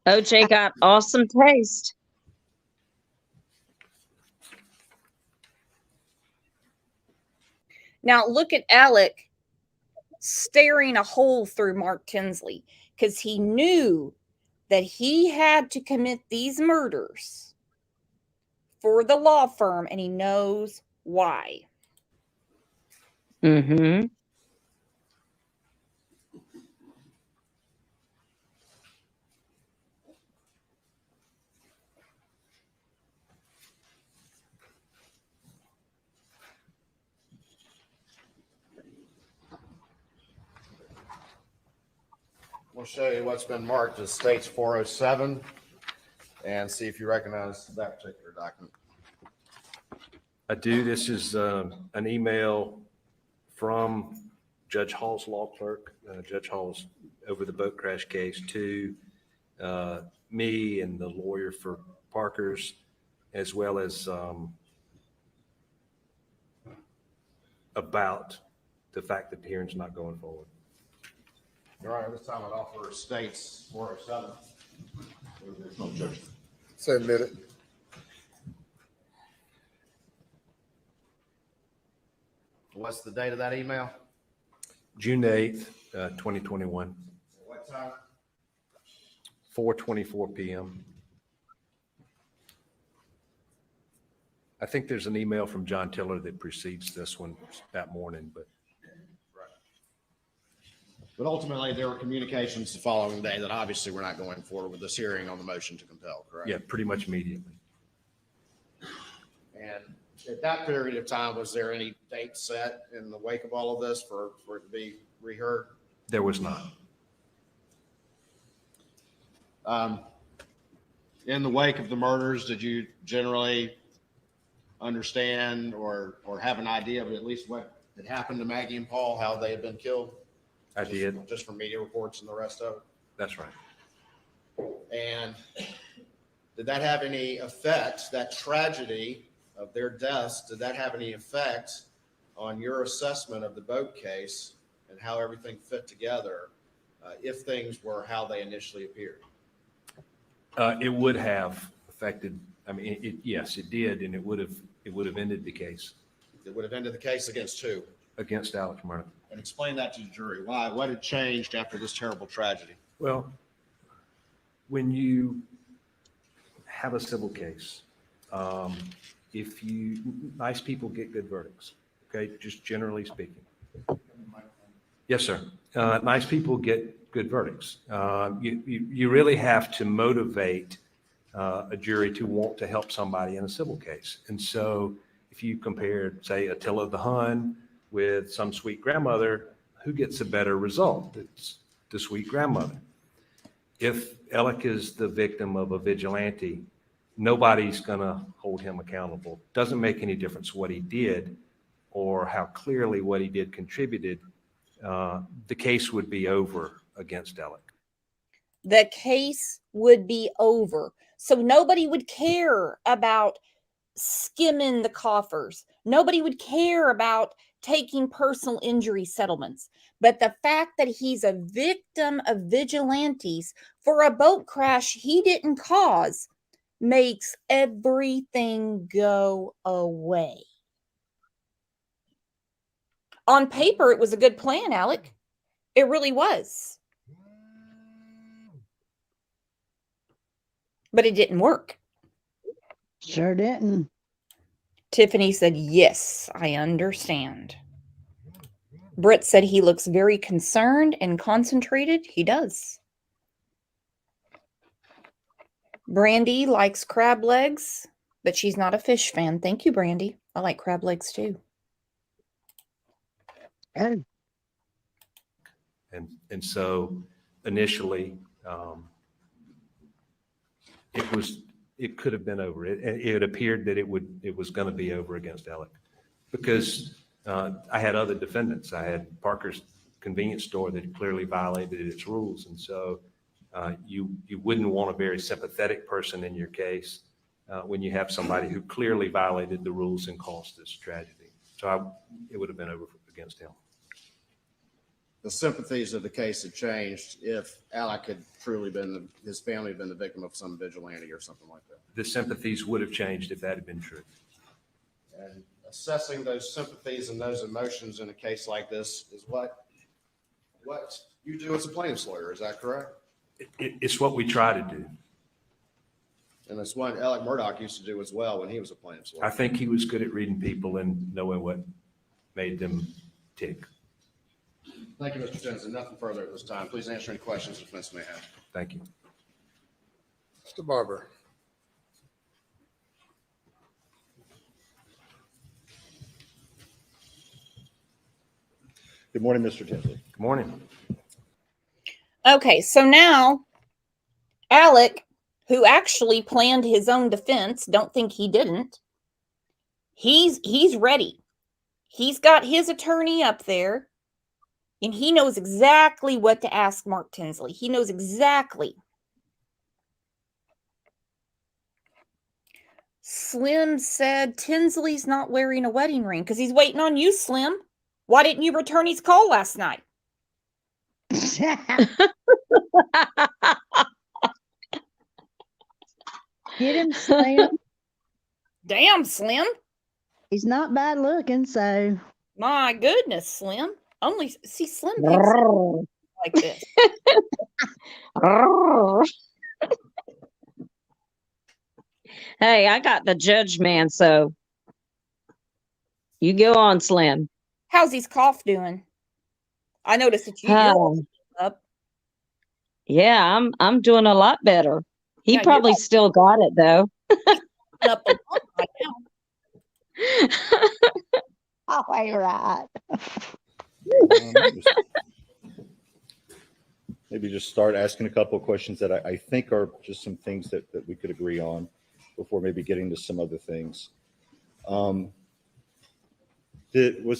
OJ got awesome taste. Now look at Alec staring a hole through Mark Tinsley because he knew that he had to commit these murders for the law firm, and he knows why. Mm-hmm. We'll show you what's been marked as States 407 and see if you recognize that particular document. I do. This is an email from Judge Hall's law clerk. Judge Hall's over the boat crash case to me and the lawyer for Parker's, as well as about the fact that the hearing's not going forward. All right, this time I'd offer States 407. Say a minute. What's the date of that email? June 8th, 2021. What time? 4:24 p.m. I think there's an email from John Tiller that precedes this one that morning, but. But ultimately, there were communications the following day that obviously we're not going forward with this hearing on the motion to compel, correct? Yeah, pretty much immediately. And at that period of time, was there any date set in the wake of all of this for it to be reheard? There was not. In the wake of the murders, did you generally understand or have an idea of at least what had happened to Maggie and Paul, how they had been killed? I did. Just from media reports and the rest of it? That's right. And did that have any effect, that tragedy of their deaths, did that have any effect on your assessment of the boat case and how everything fit together if things were how they initially appeared? It would have affected, I mean, yes, it did, and it would have ended the case. It would have ended the case against who? Against Alex Murdaugh. And explain that to the jury. Why? What had changed after this terrible tragedy? Well, when you have a civil case, nice people get good verdicts, okay, just generally speaking. Yes, sir. Nice people get good verdicts. You really have to motivate a jury to want to help somebody in a civil case. And so if you compared, say, Attila the Hun with some sweet grandmother, who gets a better result? It's the sweet grandmother. If Alec is the victim of a vigilante, nobody's going to hold him accountable. Doesn't make any difference what he did or how clearly what he did contributed. The case would be over against Alec. The case would be over. So nobody would care about skimming the coffers. Nobody would care about taking personal injury settlements. But the fact that he's a victim of vigilantes for a boat crash he didn't cause makes everything go away. On paper, it was a good plan, Alec. It really was. But it didn't work. Sure didn't. Tiffany said, yes, I understand. Britt said he looks very concerned and concentrated. He does. Brandy likes crab legs, but she's not a fish fan. Thank you, Brandy. I like crab legs too. Good. And so initially, it could have been over. It appeared that it was going to be over against Alec because I had other defendants. I had Parker's convenience store that clearly violated its rules, and so you wouldn't want a very sympathetic person in your case when you have somebody who clearly violated the rules and caused this tragedy. So it would have been over against him. The sympathies of the case had changed if Alec had truly been, his family had been the victim of some vigilante or something like that. The sympathies would have changed if that had been true. And assessing those sympathies and those emotions in a case like this is what you do as a plaintiff's lawyer. Is that correct? It's what we try to do. And it's what Alec Murdaugh used to do as well when he was a plaintiff's lawyer. I think he was good at reading people and knowing what made them tick. Thank you, Mr. Tinsley. Nothing further at this time. Please answer any questions the defense may have. Thank you. Mr. Barber. Good morning, Mr. Tinsley. Good morning. Okay, so now Alec, who actually planned his own defense, don't think he didn't. He's ready. He's got his attorney up there, and he knows exactly what to ask Mark Tinsley. He knows exactly. Slim said Tinsley's not wearing a wedding ring because he's waiting on you, Slim. Why didn't you return his call last night? Get him, Slim. Damn, Slim. He's not bad looking, so. My goodness, Slim. Only see Slim picks like this. Hey, I got the judge man, so you go on, Slim. How's his cough doing? I noticed that you up. Yeah, I'm doing a lot better. He probably still got it though. Up a lot right now. Oh, you're right. Maybe just start asking a couple of questions that I think are just some things that we could agree on before maybe getting to some other things. Was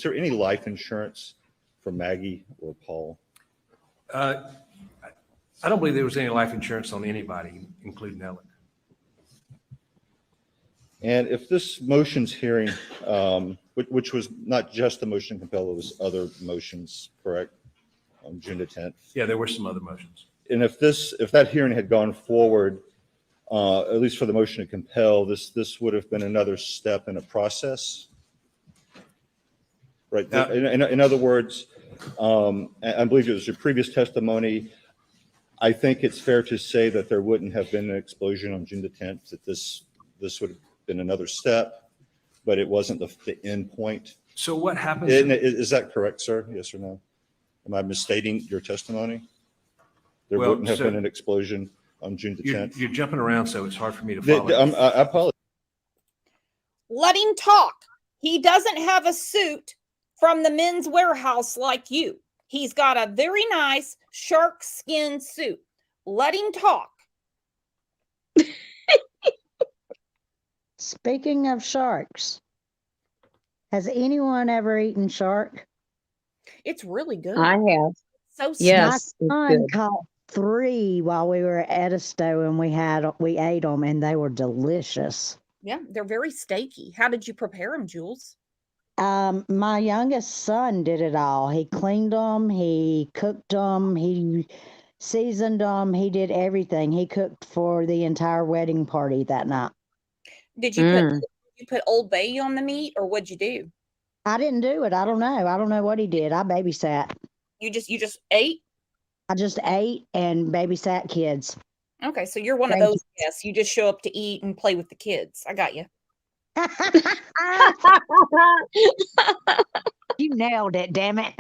there any life insurance for Maggie or Paul? I don't believe there was any life insurance on anybody, including Alec. And if this motions hearing, which was not just the motion to compel, it was other motions, correct? On June the 10th. Yeah, there were some other motions. And if that hearing had gone forward, at least for the motion to compel, this would have been another step in a process, right? In other words, I believe it was your previous testimony. I think it's fair to say that there wouldn't have been an explosion on June the 10th, that this would have been another step, but it wasn't the end point. So what happens? Is that correct, sir? Yes or no? Am I misstating your testimony? There wouldn't have been an explosion on June the 10th? You're jumping around, so it's hard for me to follow. I apologize. Let him talk. He doesn't have a suit from the Men's Warehouse like you. He's got a very nice shark skin suit. Let him talk. Speaking of sharks, has anyone ever eaten shark? It's really good. I have. So yes, my son caught 3 while we were at Edisto, and we ate them, and they were delicious. Yeah, they're very steaky. How did you prepare them, Jules? My youngest son did it all. He cleaned them, he cooked them, he seasoned them, he did everything. He cooked for the entire wedding party that night. Did you put Old Bay on the meat, or what'd you do? I didn't do it. I don't know. I don't know what he did. I babysat. You just ate? I just ate and babysat kids. Okay, so you're one of Thank those guests. You just show up to eat and play with the kids. I got you. You nailed it, damn it.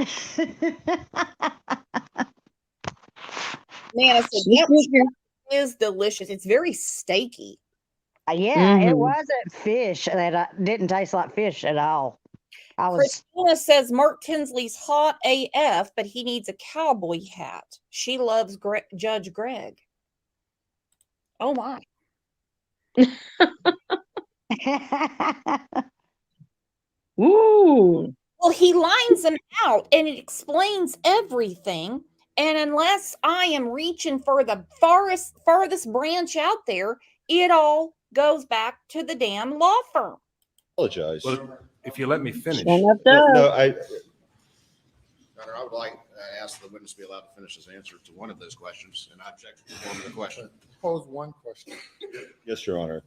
Man, I said that is delicious. It's very steaky. Yeah, it wasn't fish. That didn't taste like fish at all. Christina says Mark Tinsley's hot AF, but he needs a cowboy hat. She loves Judge Greg. Oh my. Ooh. Well, he lines them out and it explains everything. And unless I am reaching for the farthest branch out there, it all goes back to the damn law firm. Apologize. Well, if you let me finish. No, Your Honor, I would like to ask the witness to be allowed to finish his answer to one of those questions, and I object to the form of the question. Pose one question. Yes, Your Honor.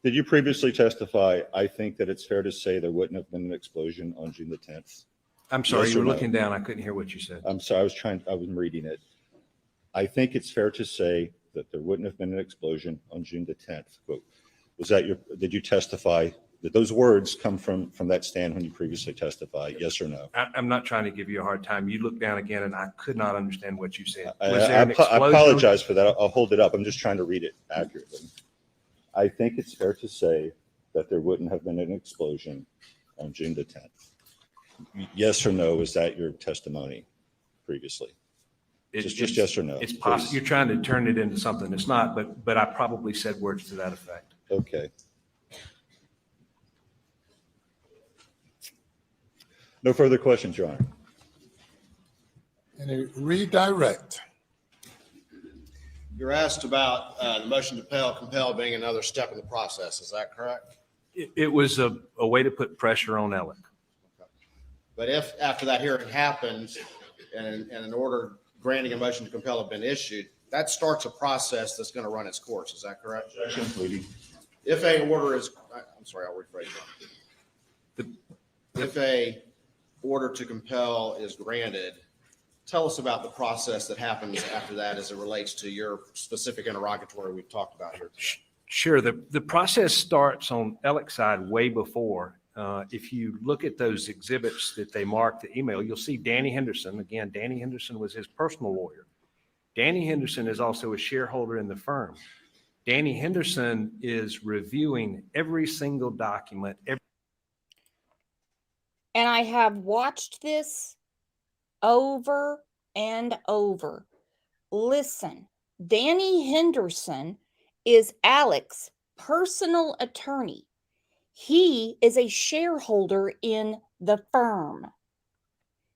Did you previously testify, I think that it's fair to say there wouldn't have been an explosion on June the 10th? I'm sorry, Yes you or were no? looking down. I couldn't hear what you said. I'm sorry, I was reading it. I think it's fair to say that there wouldn't have been an explosion on June the 10th. But did you testify, did those words come from that stand when you previously testified, yes or no? I'm not trying to give you a hard time. You looked down again and I could not understand what you said. I Was there an explosion? apologize for that. I'll hold it up. I'm just trying to read it accurately. I think it's fair to say that there wouldn't have been an explosion on June the 10th. Yes or no, is that your testimony previously? Just yes or no. It's possible. You're trying to turn it into something it's not, but I probably said words to that effect. Okay. No further questions, Your Honor. And a redirect. You're asked about the motion to compel being another step in the process. Is that correct? It was a way to put pressure on Alec. But if after that hearing happens and an order granting a motion to compel have been issued, that starts a process that's going to run its course. Is that correct? If a order is, I'm sorry, I'll rephrase that. If a order to compel is granted, tell us about the process that happens after that as it relates to your specific interrogatory we've talked about here today. Sure. The process starts on Alec's side way before. If you look at those exhibits that they marked the email, you'll see Danny Henderson. Again, Danny Henderson was his personal lawyer. Danny Henderson is also a shareholder in the firm. Danny Henderson is reviewing every single document. And I have watched this over and over. Listen, Danny Henderson is Alec's personal attorney. He is a shareholder in the firm.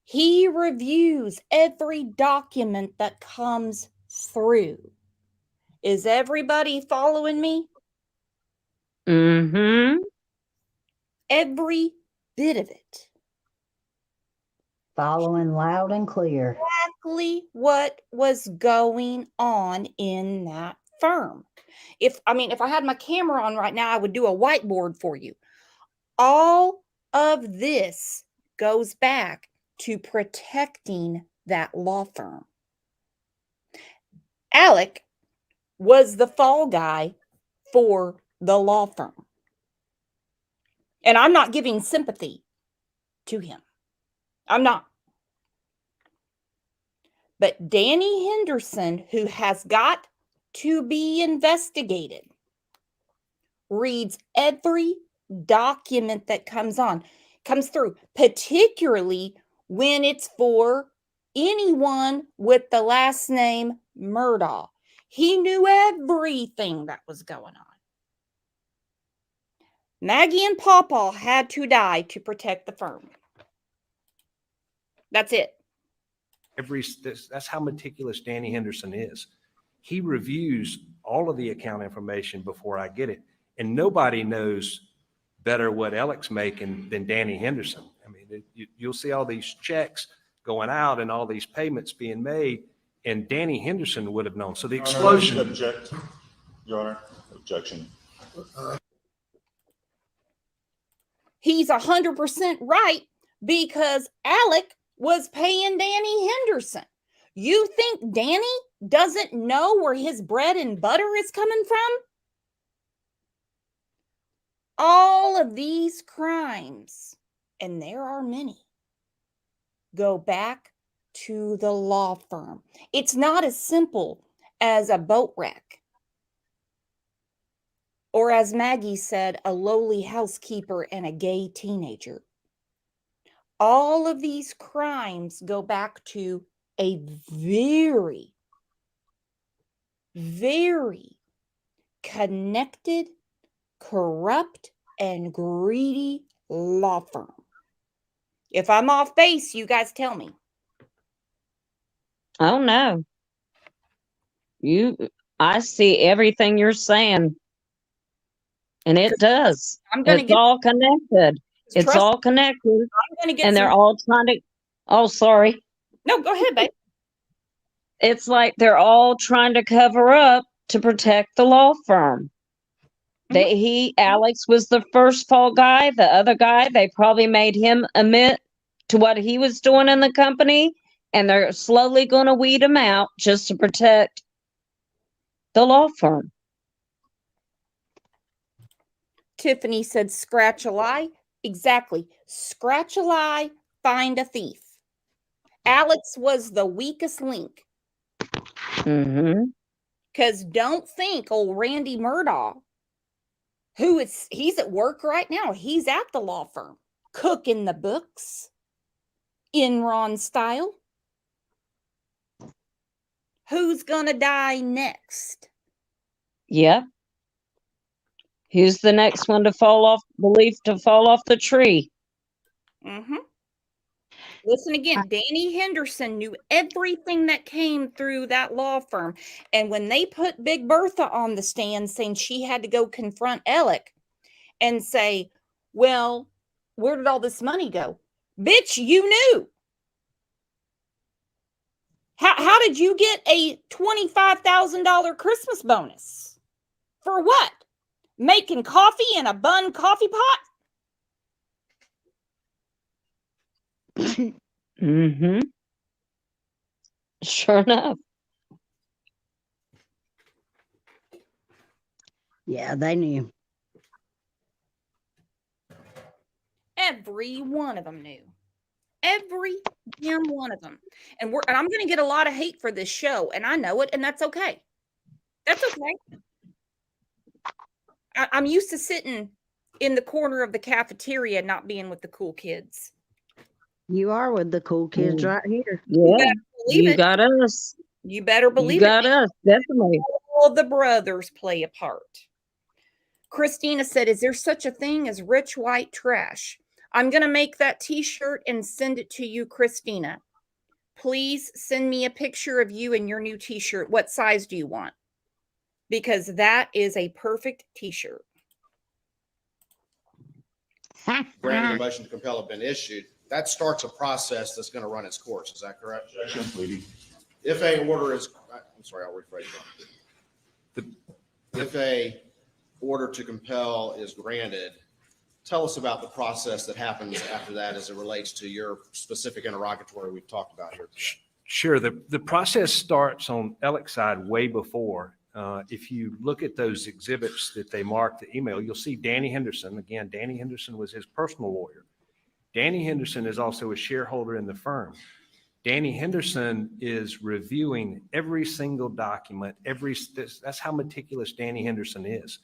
He reviews every document that comes through. Is everybody following me? Mm-hmm. Every bit of it. Following loud and clear. Exactly what was going on in that firm. If I had my camera on right now, I would do a whiteboard for you. All of this goes back to protecting that law firm. Alec was the fall guy for the law firm. And I'm not giving sympathy to him. I'm not. But Danny Henderson, who has got to be investigated, reads every document that comes through, particularly when it's for anyone with the last name Murdaugh. He knew everything that was going on. Maggie and Pawpaw had to die to protect the firm. That's it. That's how meticulous Danny Henderson is. He reviews all of the account information before I get it. And nobody knows better what Alec's making than Danny Henderson. mean, you'll see all these checks going out and all these payments being made, and Danny Henderson would have known. So the explosion. Object, Your Honor. Objection. He's 100% right because Alec was paying Danny Henderson. You think Danny doesn't know where his bread and butter is coming from? All of these crimes, and there are many, go back to the law firm. It's not as simple as a boat wreck. Or as Maggie said, a lowly housekeeper and a gay teenager. All of these crimes go back to a very, very connected, corrupt, and greedy law firm. If I'm off base, you guys tell me. Oh no. I see everything you're saying. And it does. It's all connected. It's all connected. And they're all trying to, oh, sorry. No, go ahead, babe. It's like they're all trying to cover up to protect the law firm. Alex was the first fall guy. The other guy, they probably made him admit to what he was doing in the company. And they're slowly going to weed him out just to protect the law firm. Tiffany said, scratch a lie. Exactly. Scratch a lie, find a thief. Alex was the weakest link. Because don't think old Randy Murdaugh, he's at work right now. He's at the law firm, cooking the books, Enron style. Who's gonna die next? Yep. Who's the next one to fall off the tree? Listen again, Danny Henderson knew everything that came through that law firm. And when they put Big Bertha on the stand saying she had to go confront Alec and say, well, where did all this money go? Bitch, you knew. How did you get a $25,000 Christmas bonus? For what? Making coffee in a bun coffee pot? Sure enough. Yeah, they knew. Every one of them knew. Every damn one of them. And I'm going to get a lot of hate for this show, and I know it, and that's okay. That's okay. I'm used to sitting in the corner of the cafeteria, not being with the cool kids. You are with the cool kids right here. Yeah, you got us. You better believe it. You got us, definitely. All the brothers play a part. Christina said, is there such a thing as rich white trash? I'm going to make that t-shirt and send it to you, Christina. Please send me a picture of you and your new t-shirt. What size do you want? Because that is a perfect t-shirt. Granting the motion to compel have been issued, that starts a process that's going to run its course. Is that correct? If a order is, I'm sorry, I'll rephrase that. If a order to compel is granted, tell us about the process that happens after that as it relates to your specific interrogatory we've talked about here today. Sure. The process starts on Alec's side way before. If you look at those exhibits that they marked the email, you'll see Danny Henderson. Again, Danny Henderson was his personal lawyer. Danny Henderson is also a shareholder in the firm. Danny Henderson is reviewing every single document. That's how meticulous Danny Henderson is.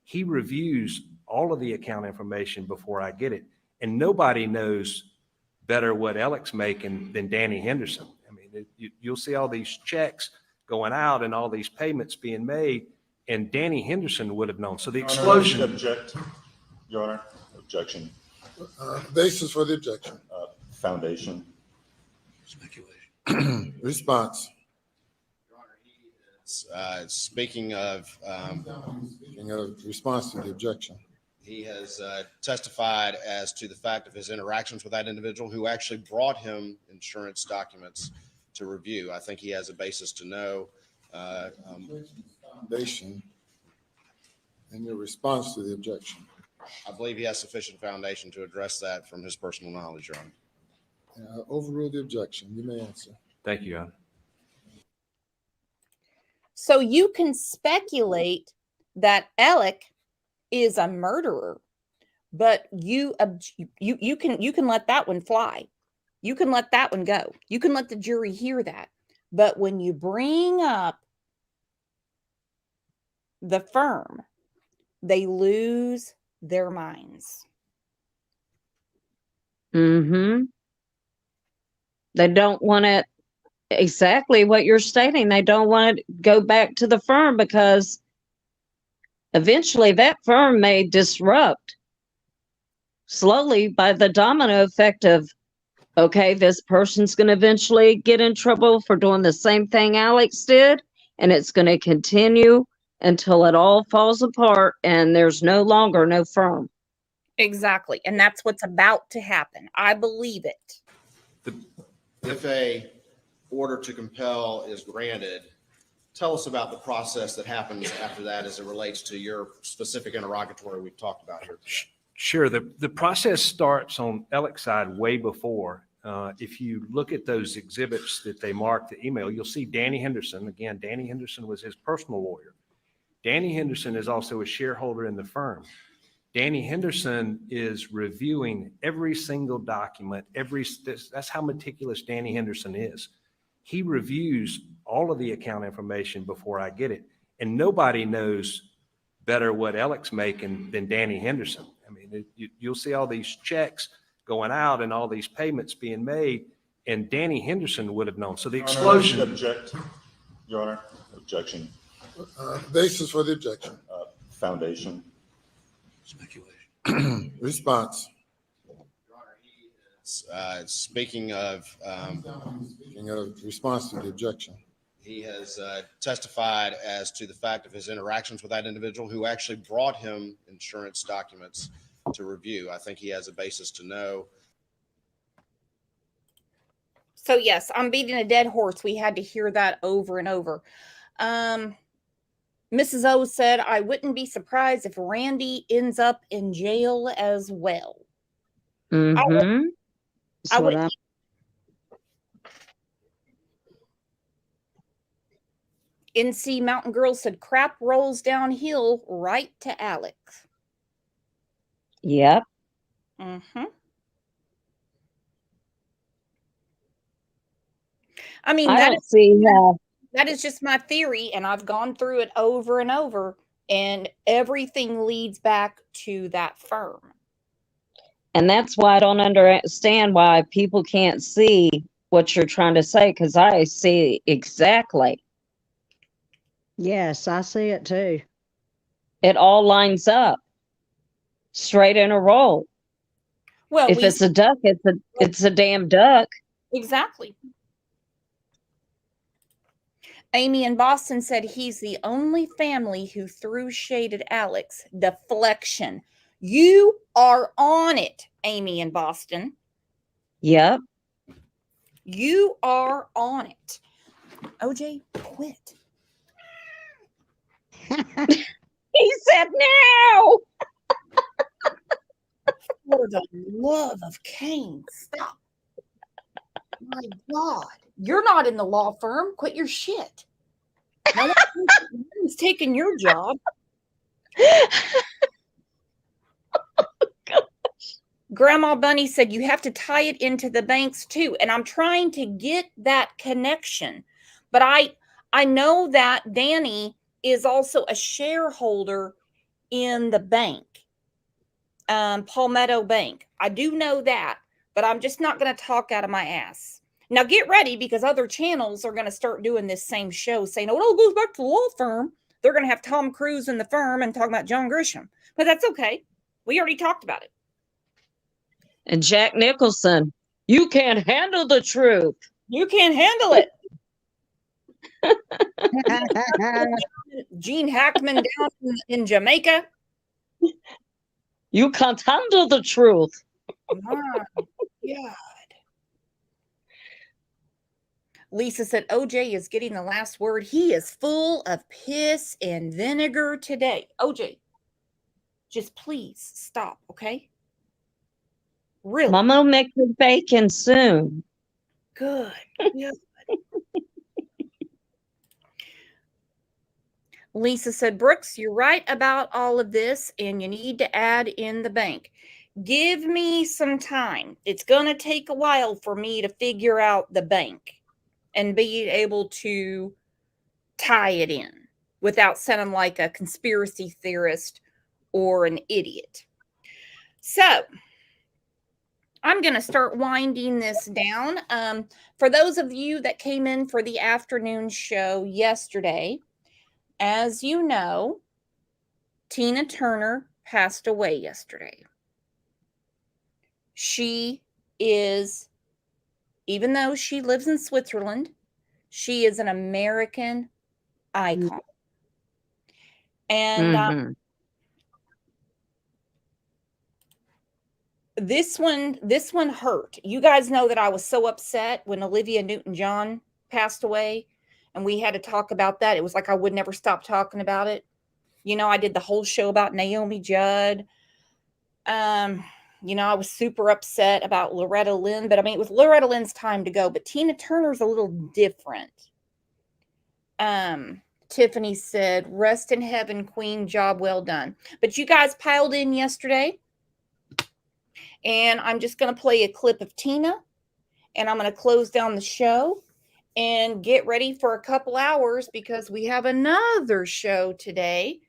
He reviews all of the account information before I get it. And nobody knows better what Alec's making than Danny Henderson. I mean, you'll see all these checks going out and all these payments being made, and Danny Henderson would have known. So the explosion. Object, Your Honor. Objection. Basis for the objection. Foundation. Speculation. Response. Speaking of response to the objection. He has testified as to the fact of his interactions with that individual who actually brought him insurance documents to review. I think he has a basis to know. Foundation and your response to the objection. I believe he has sufficient foundation to address that from his personal knowledge, Your Honor. Overrule the objection. You may answer. Thank you, Your Honor. So you can speculate that Alec is a murderer, but you can let that one fly. You can let that one go. You can let the jury hear that. But when you bring up the firm, they lose their minds. Mm-hmm. They don't want it exactly what you're stating. They don't want to go back to the firm because eventually that firm may disrupt slowly by the domino effect of, okay, this person's going to eventually get in trouble for doing the same thing Alex did, and it's going to continue until it all falls apart and there's no longer no firm. Exactly. And that's what's about to happen. I believe it. If a order to compel is granted, tell us about the process that happens after that as it relates to your specific interrogatory we've talked about here today. Sure. The process starts on Alec's side way before. If you look at those exhibits that they marked the email, you'll see Danny Henderson. Again, Danny Henderson was his personal lawyer. Danny Henderson is also a shareholder in the firm. Danny Henderson is reviewing every single document. That's how meticulous Danny Henderson is. He reviews all of the account information before I get it. And nobody knows better what Alec's making than Danny Henderson. I mean, you'll see all these checks going out and all these payments being made, and Danny Henderson would have known. So the explosion. Object, Your Honor. Objection. Basis for the objection. Foundation. Speculation. Response. Speaking of response to the objection. He has testified as to the fact of his interactions with that individual who actually brought him insurance documents to review. I think he has a basis to know. So yes, I'm beating a dead horse. We had to hear that over and over. Mrs. O said, I wouldn't be surprised if Randy ends up in jail as well. Mm-hmm. I would. NC Mountain Girl said, crap rolls downhill right to Alex. Yep. Mm-hmm. I mean, that is just my theory, and I've gone through it over and over, and everything leads back to that firm. And that's why I don't understand why people can't see what you're trying to say, because I see exactly. Yes, I see it too. It all lines up straight in a row. Well, if it's a duck, it's a damn duck. Exactly. Amy in Boston said he's the only family who threw shade at Alex. Deflection. You are on it, Amy in Boston. Yep. You are on it. OJ, quit. He said no. For the love of Cain, stop. My God. You're not in the law firm. Quit your shit. No one's taking your job. Grandma Bunny said you have to tie it into the banks too. And I'm trying to get that connection. But I know that Danny is also a shareholder in the bank, Palmetto Bank. I do know that, but I'm just not going to talk out of my ass. Now get ready, because other channels are going to start doing this same show saying, oh, it all goes back to the law firm. They're going to have Tom Cruise in the firm and talking about John Grisham. But that's okay. We already talked about it. And Jack Nicholson, you can't handle the truth. You can't handle it. Gene Hackman down in Jamaica. You can't handle the truth. My God. Lisa said OJ is getting the last word. He is full of piss and vinegar today. OJ, just please stop, okay? Really? Mama will make me bacon soon. Good. Yeah. Lisa said, Brooks, you're right about all of this, and you need to add in the bank. Give me some time. It's going to take a while for me to figure out the bank and be able to tie it in without sounding like a conspiracy theorist or an idiot. So I'm going to start winding this down. For those of you that came in for the afternoon show yesterday, as you know, Tina Turner passed away yesterday. She is, even though she lives in Switzerland, she is an American icon. And this one hurt. You guys know that I was so upset when Olivia Newton-John passed away, and we had to talk about that. It was like I would never stop talking about it. You know, I did the whole show about Naomi Judd. You know, I was super upset about Loretta Lynn, but I mean, it was Loretta Lynn's time to go, but Tina Turner's a little different. Tiffany said, rest in heaven, Queen, job well done. But you guys piled in yesterday, and I'm just going to play a clip of Tina, and I'm going to close down the show and get ready for a couple hours because we have another show today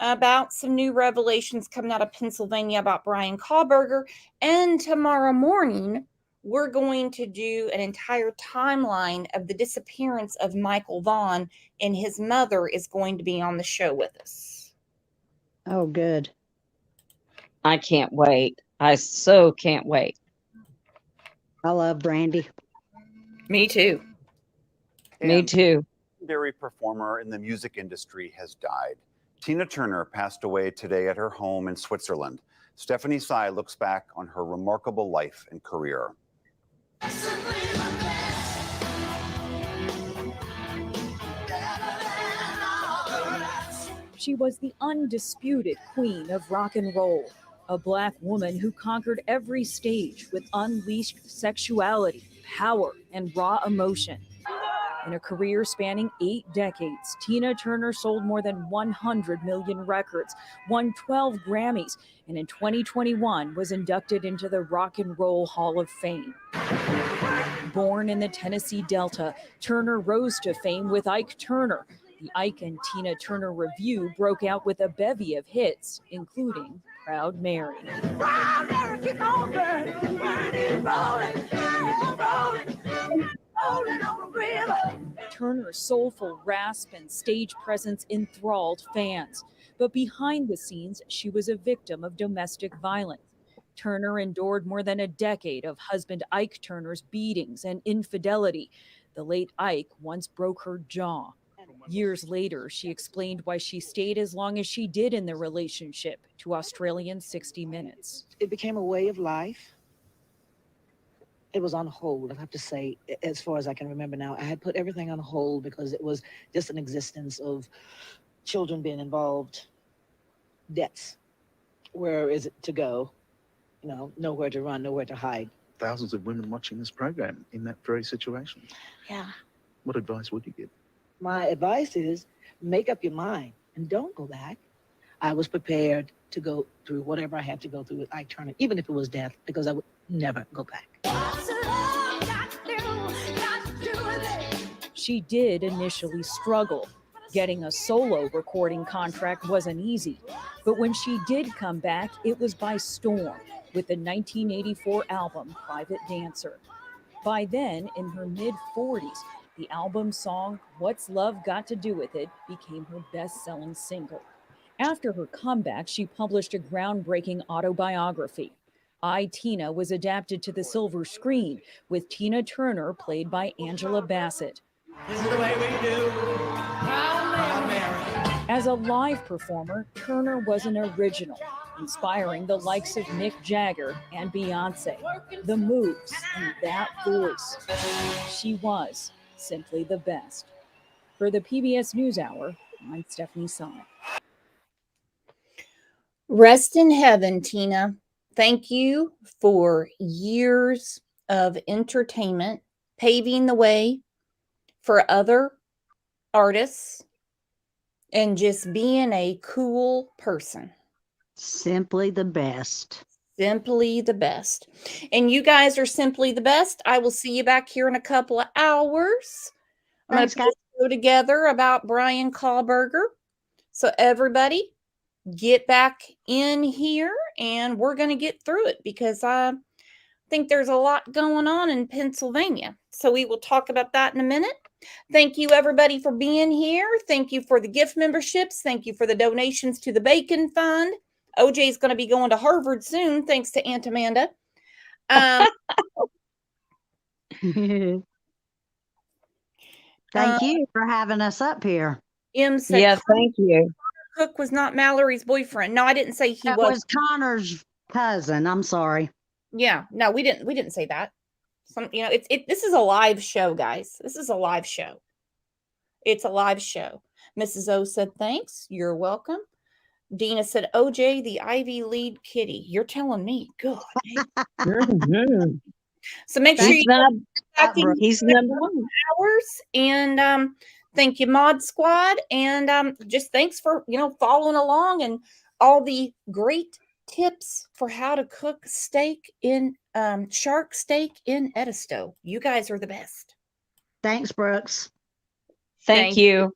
about some new revelations coming out of Pennsylvania about Brian Kohlberger. And tomorrow morning, we're going to do an entire timeline of the disappearance of Michael Vaughn, and his mother is going to be on the show with us. Oh, good. I can't wait. I so can't wait. I love Brandy. Me too. Me too. Legendary performer in the music industry has died. Tina Turner passed away today at her home in Switzerland. Stephanie Sy looks back on her remarkable life and career. She was the undisputed queen of rock and roll, a Black woman who conquered every stage with unleashed sexuality, power, and raw emotion. In a career spanning 8 decades, Tina Turner sold more than 100 million records, won 12 Grammys, and in 2021 was inducted into the Rock and Roll Hall of Fame. Born in the Tennessee Delta, Turner rose to fame with Ike Turner. The Ike and Tina Turner Revue broke out with a bevy of hits, including Proud Mary. Proud Mary, keep on burning, burning, rolling, rolling. Turner's soulful rasp and stage presence enthralled fans, but behind the scenes, she was a victim of domestic violence. Turner endured more than a decade of husband Ike Turner's beatings and infidelity. The late Ike once broke her jaw. Years later, she explained why she stayed as long as she did in the relationship to Australian 60 Minutes. It became a way of life. It was on hold, I have to say, as far as I can remember now. I had put everything on hold because it was just an existence of children being involved, debts. Where is it to go? You know, nowhere to run, nowhere to hide. Thousands of women watching this program in that very situation. Yeah. What advice would you give? My advice is make up your mind and don't go back. I was prepared to go through whatever I had to go through with Ike Turner, even if it was death, because I would never go back. She did initially struggle. Getting a solo recording contract wasn't easy, but when she did come back, it was by storm with the 1984 album Private Dancer. By then, in her mid-40s, the album song What's Love Got to Do With It became her best-selling single. After her comeback, she published a groundbreaking autobiography. I, Tina was adapted to the silver screen, with Tina Turner played by Angela Bassett. This is the way we do. Proud Mary. As a live performer, Turner was an original. inspiring the likes of Mick Jagger and Beyonce. The moves and that voice. She was simply the best. For the PBS NewsHour, I'm Stephanie Sy. Rest in heaven, Tina. Thank you for years of entertainment, paving the way for other artists, and just being a cool person. Simply the best. Simply the best. And you guys are simply the best. I will see you back here in a couple of hours. I'm going to put a show together about Brian Kahlberger. So everybody, get back in here and we're going to get through it because I think there's a lot going on in Pennsylvania. So we will talk about that in a minute. Thank you, everybody, for being here. Thank you for the gift memberships. Thank you for the donations to the Bacon Fund. OJ is going to be going to Harvard soon, thanks to Aunt Amanda. Thank you for having us up here. M said, yeah, thank you. Cook was not Mallory's boyfriend. No, I didn't say he was. It was Connor's cousin. I'm sorry. Yeah, no, we didn't say that. This is a live show, guys. This is a live show. It's a live show. Mrs. O said, thanks. You're welcome. Dina said, OJ, the Ivy League kitty. You're telling me. Good. So make sure He's he's number one. Hours. And thank you, Mod Squad. And just thanks for, following along and all the great tips for how to cook steak in shark steak in Edisto. You guys are the best. Thanks, Brooks. Thank you.